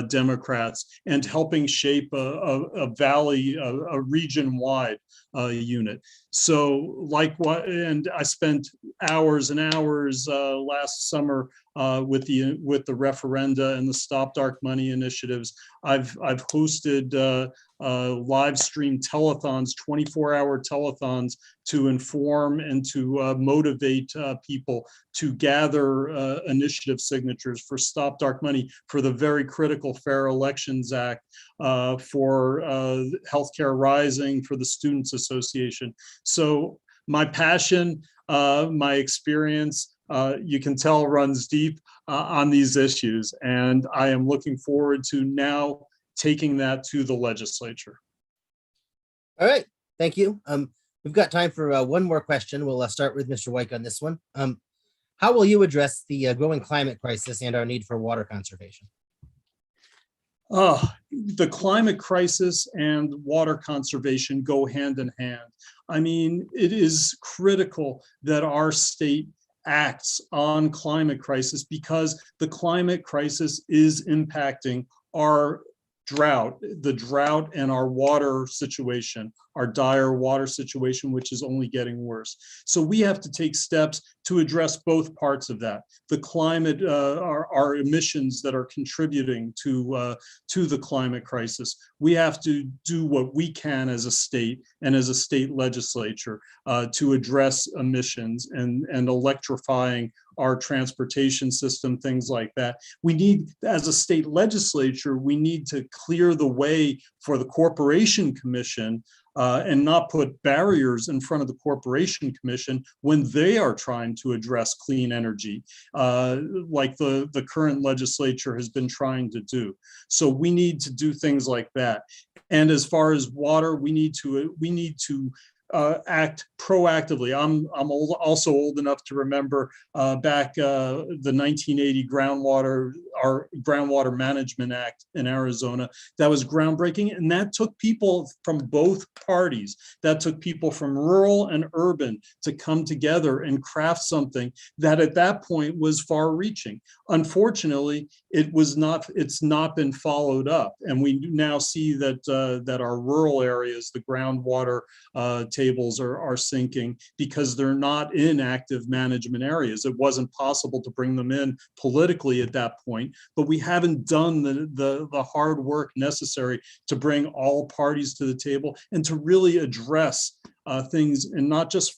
Democrats, and helping shape a valley, a region-wide unit. So and I spent hours and hours last summer with the referenda and the Stop Dark Money initiatives. I've hosted live stream telethons, 24-hour telethons, to inform and to motivate people to gather initiative signatures for Stop Dark Money, for the very critical Fair Elections Act, for Healthcare Rising, for the Students Association. So my passion, my experience, you can tell, runs deep on these issues. And I am looking forward to now taking that to the legislature. All right, thank you. We've got time for one more question. We'll start with Mr. White on this one. How will you address the growing climate crisis and our need for water conservation? The climate crisis and water conservation go hand in hand. I mean, it is critical that our state acts on climate crisis, because the climate crisis is impacting our the drought and our water situation, our dire water situation, which is only getting worse. So we have to take steps to address both parts of that. The climate, our emissions that are contributing to the climate crisis. We have to do what we can as a state and as a state legislature to address emissions and electrifying our transportation system, things like that. We need, as a state legislature, we need to clear the way for the Corporation Commission and not put barriers in front of the Corporation Commission when they are trying to address clean energy, like the current legislature has been trying to do. So we need to do things like that. And as far as water, we need to act proactively. I'm also old enough to remember back the 1980 our Groundwater Management Act in Arizona. That was groundbreaking, and that took people from both parties. That took people from rural and urban to come together and craft something that at that point was far-reaching. Unfortunately, it's not been followed up, and we now see that our rural areas, the groundwater tables are sinking because they're not in active management areas. It wasn't possible to bring them in politically at that point, but we haven't done the hard work necessary to bring all parties to the table and to really address things, and not just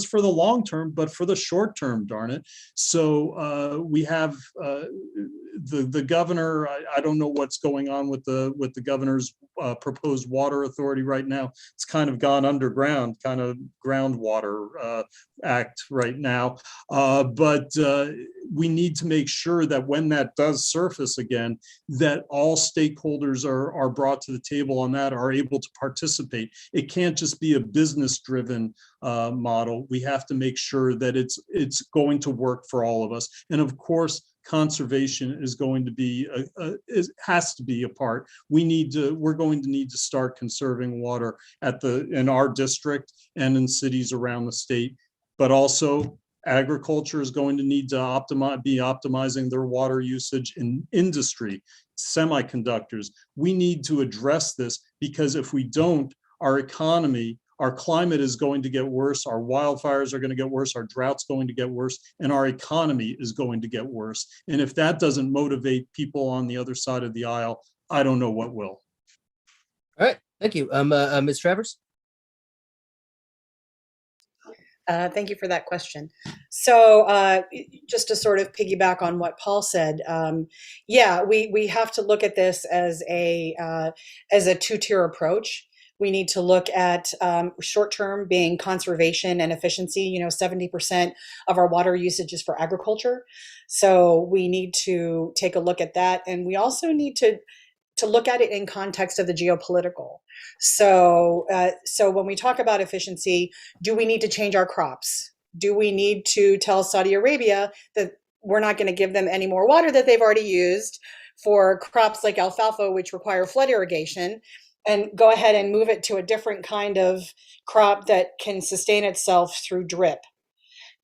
for the long term, but for the short term, darn it. So we have the governor. I don't know what's going on with the governor's proposed water authority right now. It's kind of gone underground, kind of groundwater act right now. But we need to make sure that when that does surface again, that all stakeholders are brought to the table on that, are able to participate. It can't just be a business-driven model. We have to make sure that it's going to work for all of us. And of course, conservation is going to be has to be a part. We're going to need to start conserving water in our district and in cities around the state, but also agriculture is going to need to be optimizing their water usage in industry, semiconductors. We need to address this, because if we don't, our economy, our climate is going to get worse, our wildfires are going to get worse, our drought's going to get worse, and our economy is going to get worse. And if that doesn't motivate people on the other side of the aisle, I don't know what will. All right, thank you. Ms. Travers? Thank you for that question. So just to sort of piggyback on what Paul said, yeah, we have to look at this as a two-tier approach. We need to look at short-term being conservation and efficiency. 70% of our water usage is for agriculture. So we need to take a look at that. And we also need to look at it in context of the geopolitical. So when we talk about efficiency, do we need to change our crops? Do we need to tell Saudi Arabia that we're not going to give them any more water that they've already used for crops like alfalfa, which require flood irrigation, and go ahead and move it to a different kind of crop that can sustain itself through drip?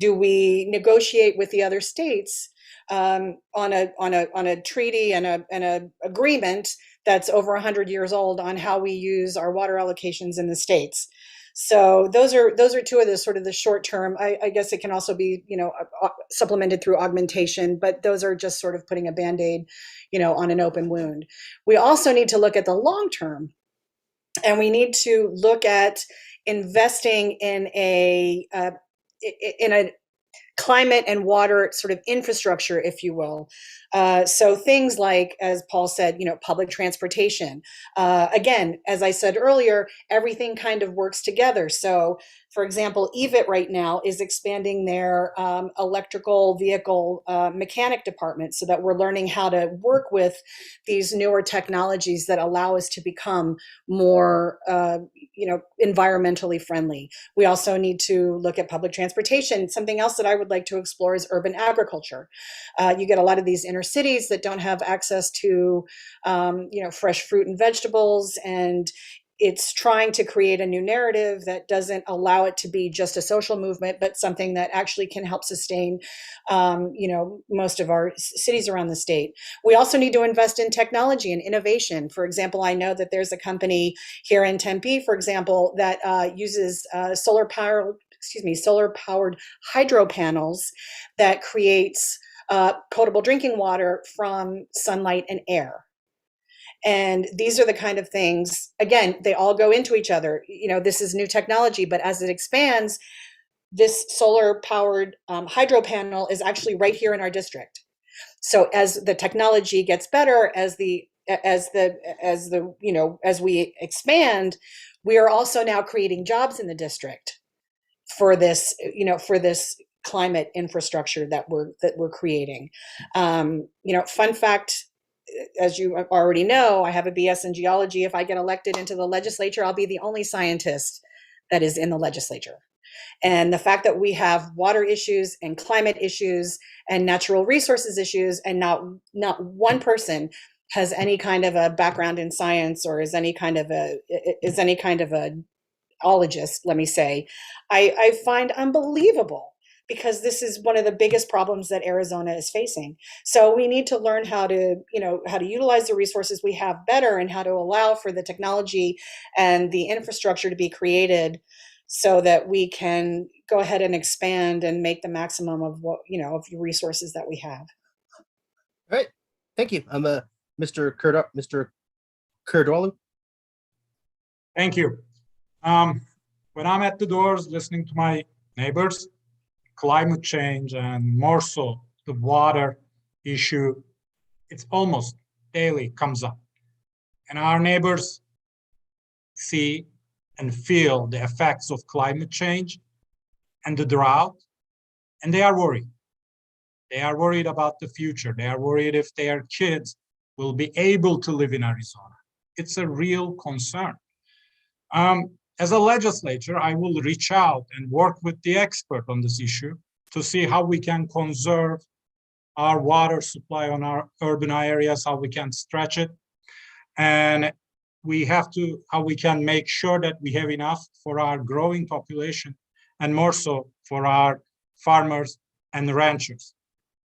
Do we negotiate with the other states on a treaty and a agreement that's over 100 years old on how we use our water allocations in the states. So those are two of the sort of the short term. I guess it can also be, supplemented through augmentation, but those are just sort of putting a Band-Aid, on an open wound. We also need to look at the long term, and we need to look at investing in a climate and water sort of infrastructure, if you will. So things like, as Paul said, public transportation. Again, as I said earlier, everything kind of works together. So, for example, EVIT right now is expanding their electrical vehicle mechanic department so that we're learning how to work with these newer technologies that allow us to become more, environmentally friendly. We also need to look at public transportation. Something else that I would like to explore is urban agriculture. You get a lot of these inner cities that don't have access to, fresh fruit and vegetables, and it's trying to create a new narrative that doesn't allow it to be just a social movement, but something that actually can help sustain, most of our cities around the state. We also need to invest in technology and innovation. For example, I know that there's a company here in Tempe, for example, that uses solar powered hydro panels that creates potable drinking water from sunlight and air. And these are the kind of things, again, they all go into each other. This is new technology, but as it expands, this solar powered hydro panel is actually right here in our district. So as the technology gets better, as we expand, we are also now creating jobs in the district for this climate infrastructure that we're creating. Fun fact, as you already know, I have a BS in geology. If I get elected into the legislature, I'll be the only scientist that is in the legislature. And the fact that we have water issues and climate issues and natural resources issues, and not one person has any kind of a background in science or is any kind of a ologist, let me say, I find unbelievable, because this is one of the biggest problems that Arizona is facing. So we need to learn how to utilize the resources we have better, and how to allow for the technology and the infrastructure to be created so that we can go ahead and expand and make the maximum of what, of the resources that we have. All right. Thank you. I'm Mr. Kurdoğlu. Thank you. When I'm at the doors listening to my neighbors, climate change and more so the water issue, it's almost daily comes up. And our neighbors see and feel the effects of climate change and the drought, and they are worried. They are worried about the future. They are worried if their kids will be able to live in Arizona. It's a real concern. As a legislator, I will reach out and work with the expert on this issue to see how we can conserve our water supply on our urban areas, how we can stretch it. And how we can make sure that we have enough for our growing population, and more so for our farmers and ranchers.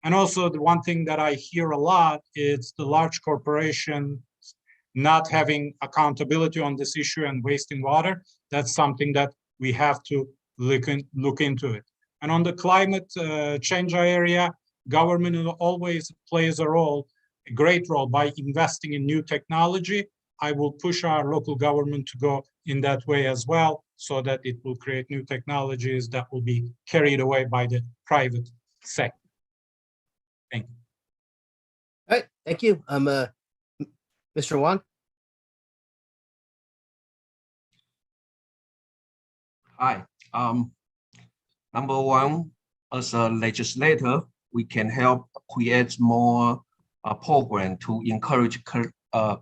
And also the one thing that I hear a lot is the large corporations not having accountability on this issue and wasting water. That's something that we have to look into it. And on the climate change area, government always plays a great role by investing in new technology. I will push our local government to go in that way as well, so that it will create new technologies that will be carried away by the private sector. Thank you. All right. Thank you. Mr. Wong. Hi. Number one, as a legislator, we can help create more program to encourage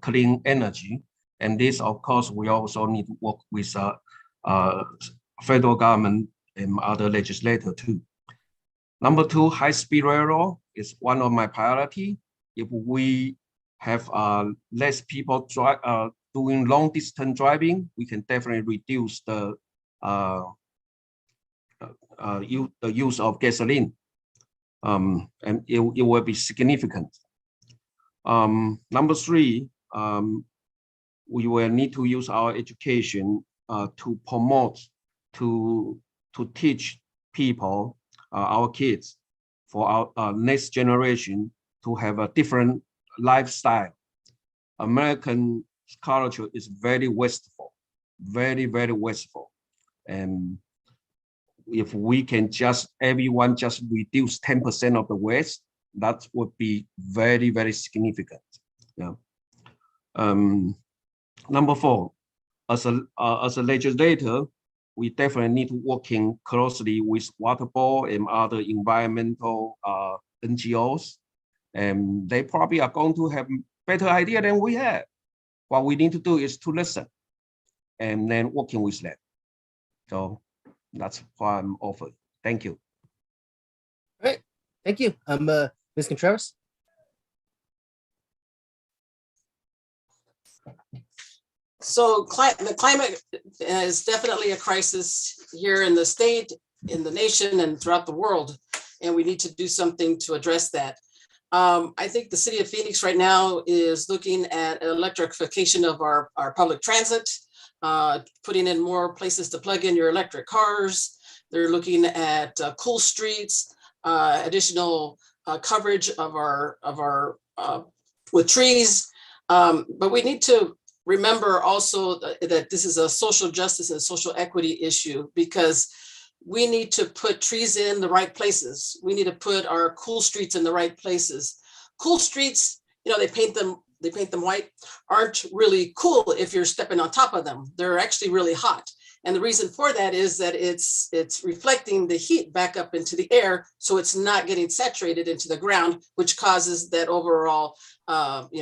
clean energy. And this, of course, we also need to work with federal government and other legislators too. Number two, high-speed railroad is one of my priority. If we have less people doing long-distance driving, we can definitely reduce the use of gasoline. and it will be significant. Number three, we will need to use our education to promote, to teach people, our kids, for our next generation to have a different lifestyle. American culture is very wasteful, very, very wasteful. And if we can everyone just reduce 10% of the waste, that would be very, very significant. Yeah. Number four, as a legislator, we definitely need to working closely with water board and other environmental NGOs, and they probably are going to have better idea than we have. What we need to do is to listen and then working with them. So that's what I'm offering. Thank you. All right, thank you. Ms. Contreras. So the climate is definitely a crisis here in the state, in the nation, and throughout the world. And we need to do something to address that. I think the city of Phoenix right now is looking at electrification of our public transit, putting in more places to plug in your electric cars. They're looking at cool streets, additional coverage of our with trees. But we need to remember also that this is a social justice and social equity issue, because we need to put trees in the right places. We need to put our cool streets in the right places. Cool streets, they paint them white, aren't really cool if you're stepping on top of them. They're actually really hot. And the reason for that is that it's reflecting the heat back up into the air, so it's not getting saturated into the ground, which causes that overall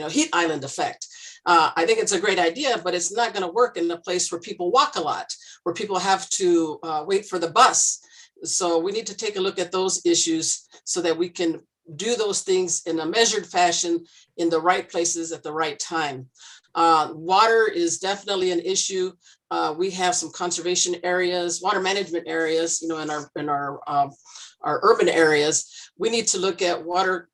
heat island effect. I think it's a great idea, but it's not going to work in a place where people walk a lot, where people have to wait for the bus. So we need to take a look at those issues so that we can do those things in a measured fashion in the right places at the right time. Water is definitely an issue. We have some conservation areas, water management areas, in our urban areas. We need to look at water,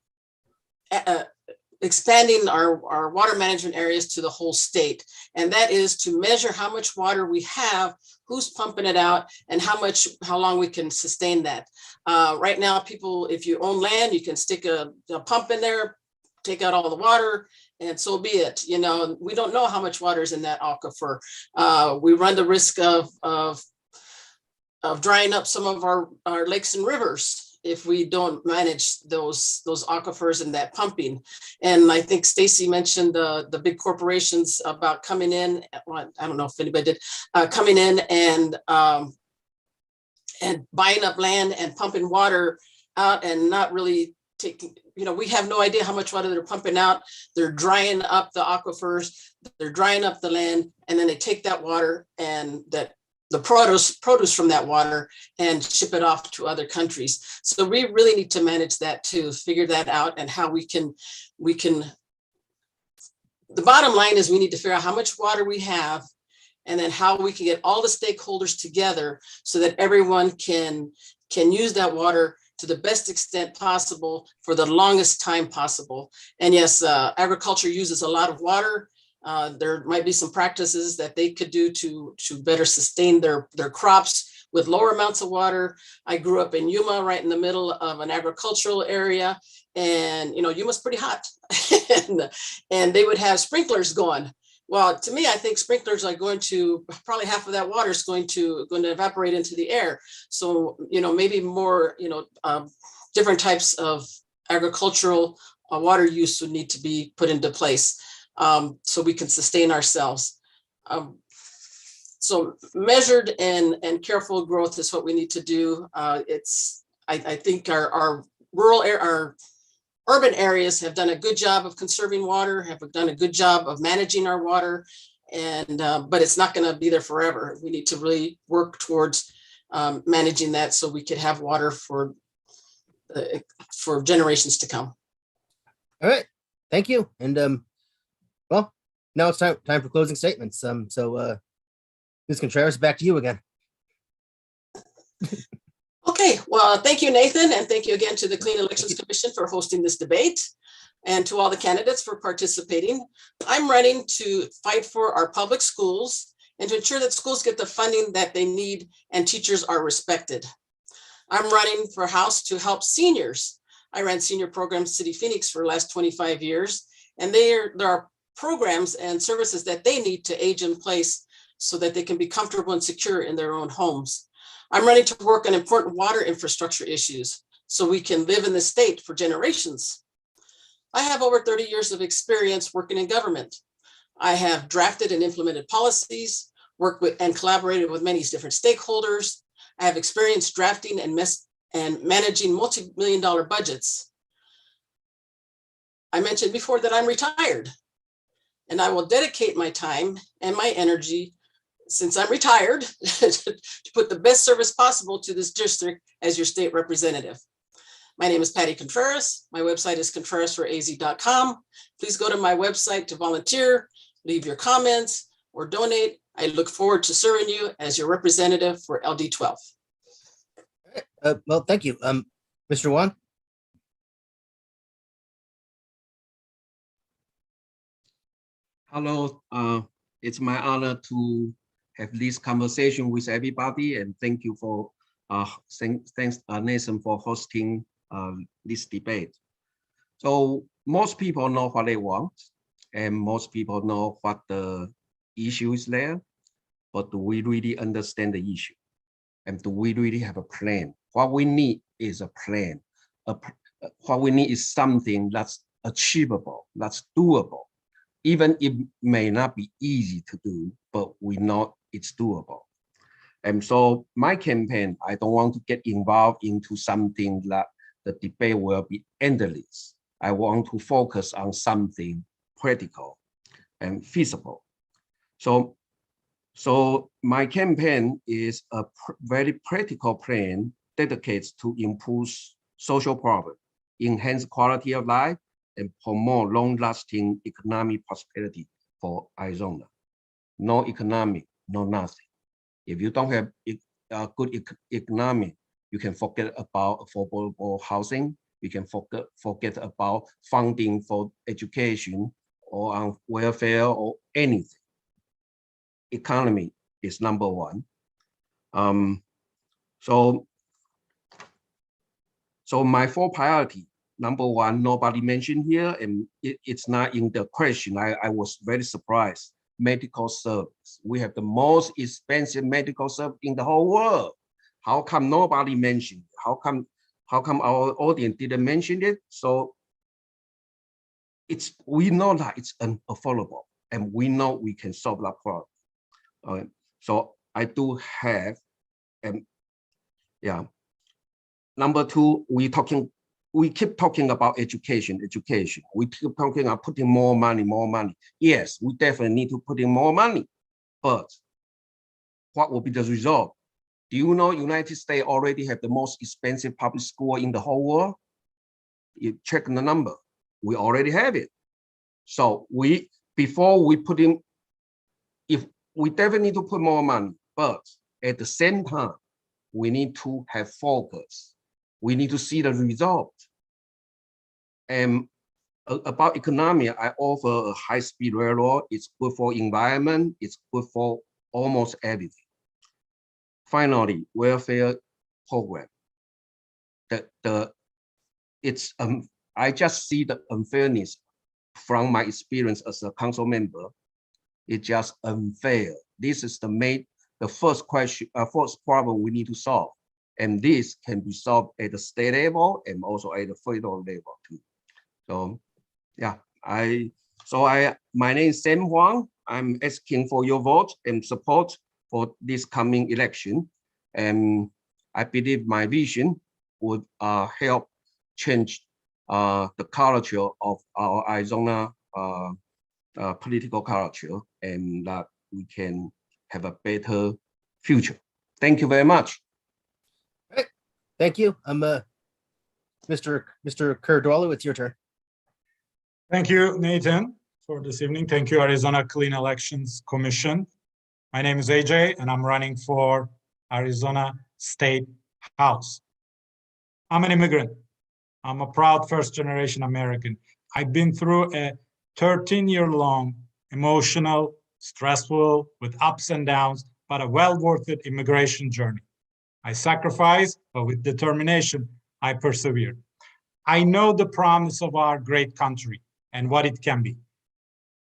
expanding our water management areas to the whole state. And that is to measure how much water we have, who's pumping it out, and how long we can sustain that. Right now, people, if you own land, you can stick a pump in there, take out all the water, and so be it. We don't know how much water is in that aquifer. We run the risk of drying up some of our lakes and rivers if we don't manage those aquifers and that pumping. And I think Stacy mentioned the big corporations about coming in. Well, I don't know if anybody did, coming in and buying up land and pumping water out and not really taking, we have no idea how much water they're pumping out. They're drying up the aquifers, they're drying up the land, and then they take that water and the produce from that water and ship it off to other countries. So we really need to manage that too, figure that out, and how we can, the bottom line is we need to figure out how much water we have, and then how we can get all the stakeholders together so that everyone can use that water to the best extent possible for the longest time possible. And yes, agriculture uses a lot of water. There might be some practices that they could do to better sustain their crops with lower amounts of water. I grew up in Yuma, right in the middle of an agricultural area, and Yuma's pretty hot, and they would have sprinklers going. Well, to me, I think sprinklers are going to, probably half of that water is going to evaporate into the air. So, maybe more, different types of agricultural water use would need to be put into place so we can sustain ourselves. So measured and careful growth is what we need to do. I think our urban areas have done a good job of conserving water, have done a good job of managing our water, and but it's not going to be there forever. We need to really work towards managing that so we could have water for generations to come. All right, thank you. And well, now it's time for closing statements. So Ms. Contreras, back to you again. Okay, well, thank you, Nathan, and thank you again to the Clean Elections Commission for hosting this debate, and to all the candidates for participating. I'm running to fight for our public schools and to ensure that schools get the funding that they need and teachers are respected. I'm running for House to help seniors. I ran senior programs City Phoenix for the last 25 years, and there are programs and services that they need to age in place so that they can be comfortable and secure in their own homes. I'm running to work on important water infrastructure issues so we can live in the state for generations. I have over 30 years of experience working in government. I have drafted and implemented policies, worked with and collaborated with many different stakeholders. I have experience drafting and managing multi-million-dollar budgets. I mentioned before that I'm retired, and I will dedicate my time and my energy, since I'm retired, to put the best service possible to this district as your state representative. My name is Patty Contreras. My website is contreras4az.com. Please go to my website to volunteer, leave your comments, or donate. I look forward to serving you as your representative for LD12. Well, thank you. Mr. Wan? Hello, it's my honor to have this conversation with everybody, and thank you for thanks Nathan for hosting this debate. So most people know what they want, and most people know what the issue is there, but do we really understand the issue? And do we really have a plan? What we need is a plan. What we need is something that's achievable, that's doable. Even it may not be easy to do, but we know it's doable. And so my campaign, I don't want to get involved into something that the debate will be endless. I want to focus on something practical and feasible. So my campaign is a very practical plan dedicated to improve social progress, enhance quality of life, and promote long-lasting economic prosperity for Arizona. No economic, no nothing. If you don't have a good economy, you can forget about affordable housing. You can forget about funding for education or on welfare or anything. Economy is number one. So my 4 priority. Number one, nobody mentioned here, and it's not in the question. I was very surprised. Medical service. We have the most expensive medical service in the whole world. How come nobody mentioned it? How come our audience didn't mention it? So we know that it's unaffordable, and we know we can solve that problem. So I do have, Number 2, we keep talking about education. We keep talking about putting more money. Yes, we definitely need to put in more money, but what will be the result? Do you know United States already have the most expensive public school in the whole world? You check the number, we already have it. So before we put in, if we definitely need to put more money, but at the same time, we need to have focus. We need to see the result. And about economy, I offer a high-speed railroad. It's good for environment. It's good for almost everything. Finally, welfare program. I just see the unfairness from my experience as a council member. It's just unfair. This is the first question, first problem we need to solve. And this can be solved at the state level and also at the federal level too. So yeah, my name is Sam Huang. I'm asking for your vote and support for this coming election. And I believe my vision would help change the culture of our Arizona political culture, and that we can have a better future. Thank you very much. All right. Thank you. Mr. Kurdalu, it's your turn. Thank you, Nathan, for this evening. Thank you, Arizona Clean Elections Commission. My name is AJ, and I'm running for Arizona State house. I'm an immigrant. I'm a proud first-generation American. I've been through a 13-year-long emotional, stressful, with ups and downs, but a well worth it immigration journey. I sacrificed, but with determination, I persevered. I know the promise of our great country and what it can be.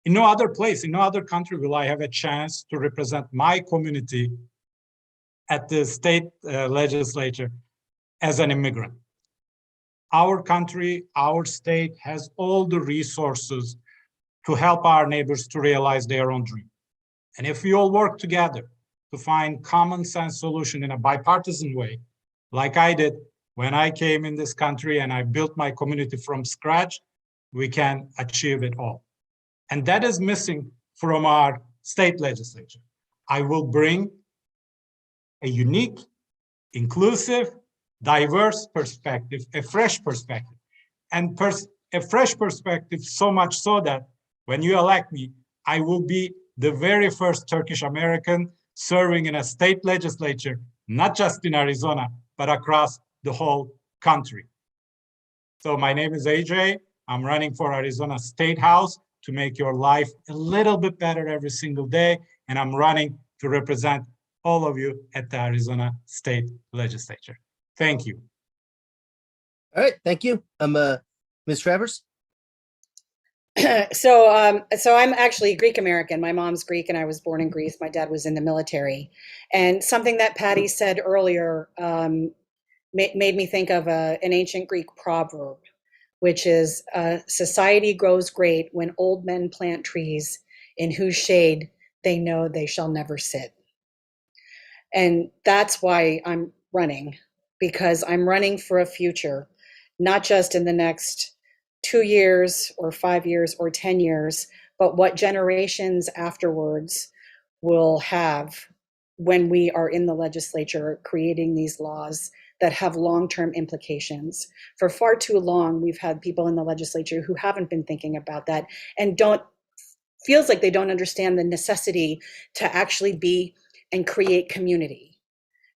In no other place, in no other country will I have a chance to represent my community at the state legislature as an immigrant. Our country, our state has all the resources to help our neighbors to realize their own dream. And if we all work together to find common sense solution in a bipartisan way, like I did when I came in this country and I built my community from scratch, we can achieve it all. And that is missing from our state legislature. I will bring a unique, inclusive, diverse perspective, a fresh perspective, and a fresh perspective so much so that when you elect me, I will be the very first Turkish American serving in a state legislature, not just in Arizona, but across the whole country. So my name is AJ. I'm running for Arizona State House to make your life a little bit better every single day. And I'm running to represent all of you at the Arizona State Legislature. Thank you. All right, thank you. Ms. Travers? So I'm actually Greek American. My mom's Greek and I was born in Greece. My dad was in the military. And something that Patty said earlier made me think of an ancient Greek proverb, which is society grows great when old men plant trees in whose shade they know they shall never sit. And that's why I'm running, because I'm running for a future, not just in the next 2 years or 5 years or 10 years, but what generations afterwards will have when we are in the legislature creating these laws that have long-term implications. For far too long, we've had people in the legislature who haven't been thinking about that and feels like they don't understand the necessity to actually be and create community.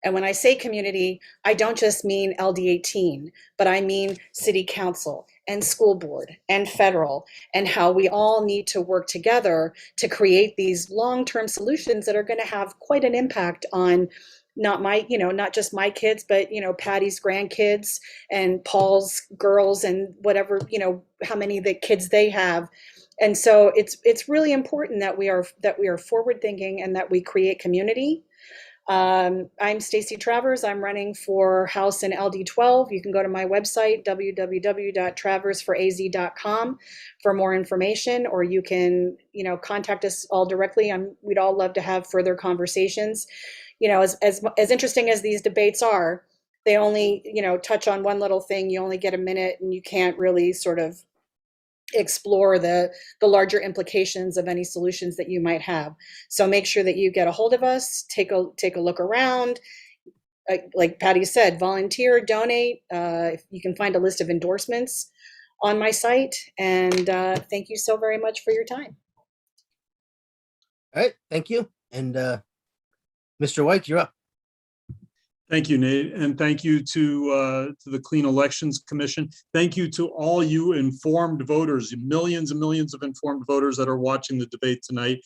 And when I say community, I don't just mean LD18, but I mean city council and school board and federal, and how we all need to work together to create these long-term solutions that are going to have quite an impact on not just my kids, but, Patty's grandkids and Paul's girls and whatever, how many the kids they have. And so it's really important that we are forward thinking and that we create community. I'm Stacey Travers. I'm running for House in LD12. You can go to my website, www.traversforaz.com, for more information, or you can, contact us all directly. We'd all love to have further conversations. As interesting as these debates are, they only, touch on one little thing. You only get a minute, and you can't really sort of explore the larger implications of any solutions that you might have. So make sure that you get a hold of us, take a look around. Like Patty said, volunteer, donate. You can find a list of endorsements on my site. And thank you so very much for your time. All right, thank you. And Mr. White, you're up. Thank you, Nate, and thank you to the Clean Elections Commission. Thank you to all you informed voters, millions and millions of informed voters that are watching the debate tonight.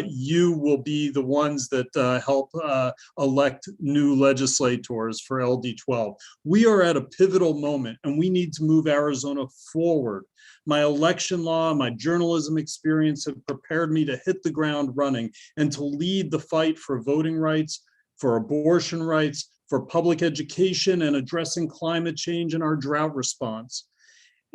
You will be the ones that help elect new legislators for LD12. We are at a pivotal moment, and we need to move Arizona forward. My election law, my journalism experience have prepared me to hit the ground running and to lead the fight for voting rights, for abortion rights, for public education, and addressing climate change and our drought response.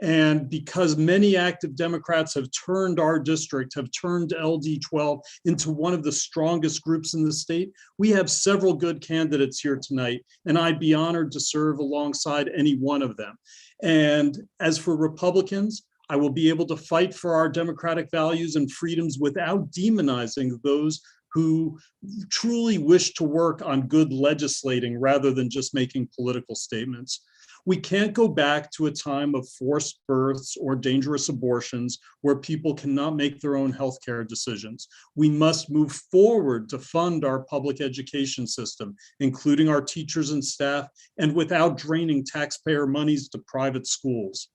And because many active Democrats have turned our district, have turned LD12 into one of the strongest groups in the state, we have several good candidates here tonight, and I'd be honored to serve alongside any one of them. And as for Republicans, I will be able to fight for our democratic values and freedoms without demonizing those who truly wish to work on good legislating rather than just making political statements. We can't go back to a time of forced births or dangerous abortions where people cannot make their own healthcare decisions. We must move forward to fund our public education system, including our teachers and staff, and without draining taxpayer monies to private schools.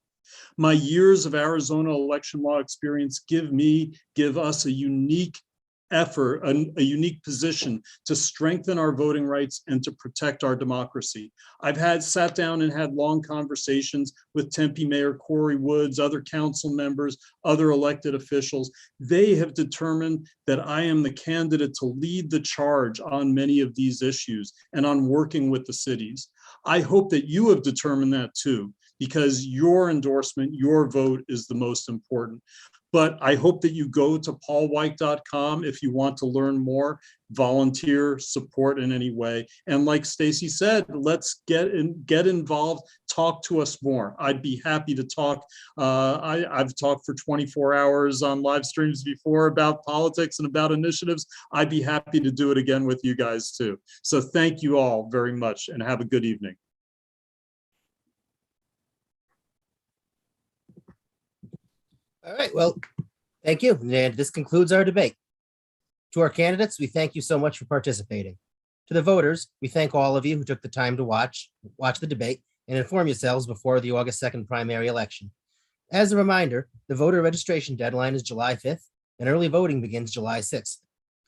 My years of Arizona election law experience give us a unique effort, a unique position to strengthen our voting rights and to protect our democracy. I've sat down and had long conversations with Tempe Mayor Corey Woods, other council members, other elected officials. They have determined that I am the candidate to lead the charge on many of these issues and on working with the cities. I hope that you have determined that too, because your endorsement, your vote is the most important. But I hope that you go to paulwhite.com if you want to learn more, volunteer, support in any way. And like Stacy said, let's get involved, talk to us more. I'd be happy to talk. I've talked for 24 hours on live streams before about politics and about initiatives. I'd be happy to do it again with you guys too. So thank you all very much and have a good evening. All right, well, thank you. And this concludes our debate. To our candidates, we thank you so much for participating. To the voters, we thank all of you who took the time to watch the debate and inform yourselves before the August 2nd primary election. As a reminder, the voter registration deadline is July 5th and early voting begins July 6th.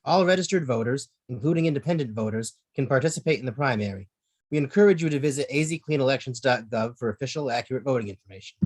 All registered voters, including independent voters, can participate in the primary. We encourage you to visit azcleanelections.gov for official accurate voting information.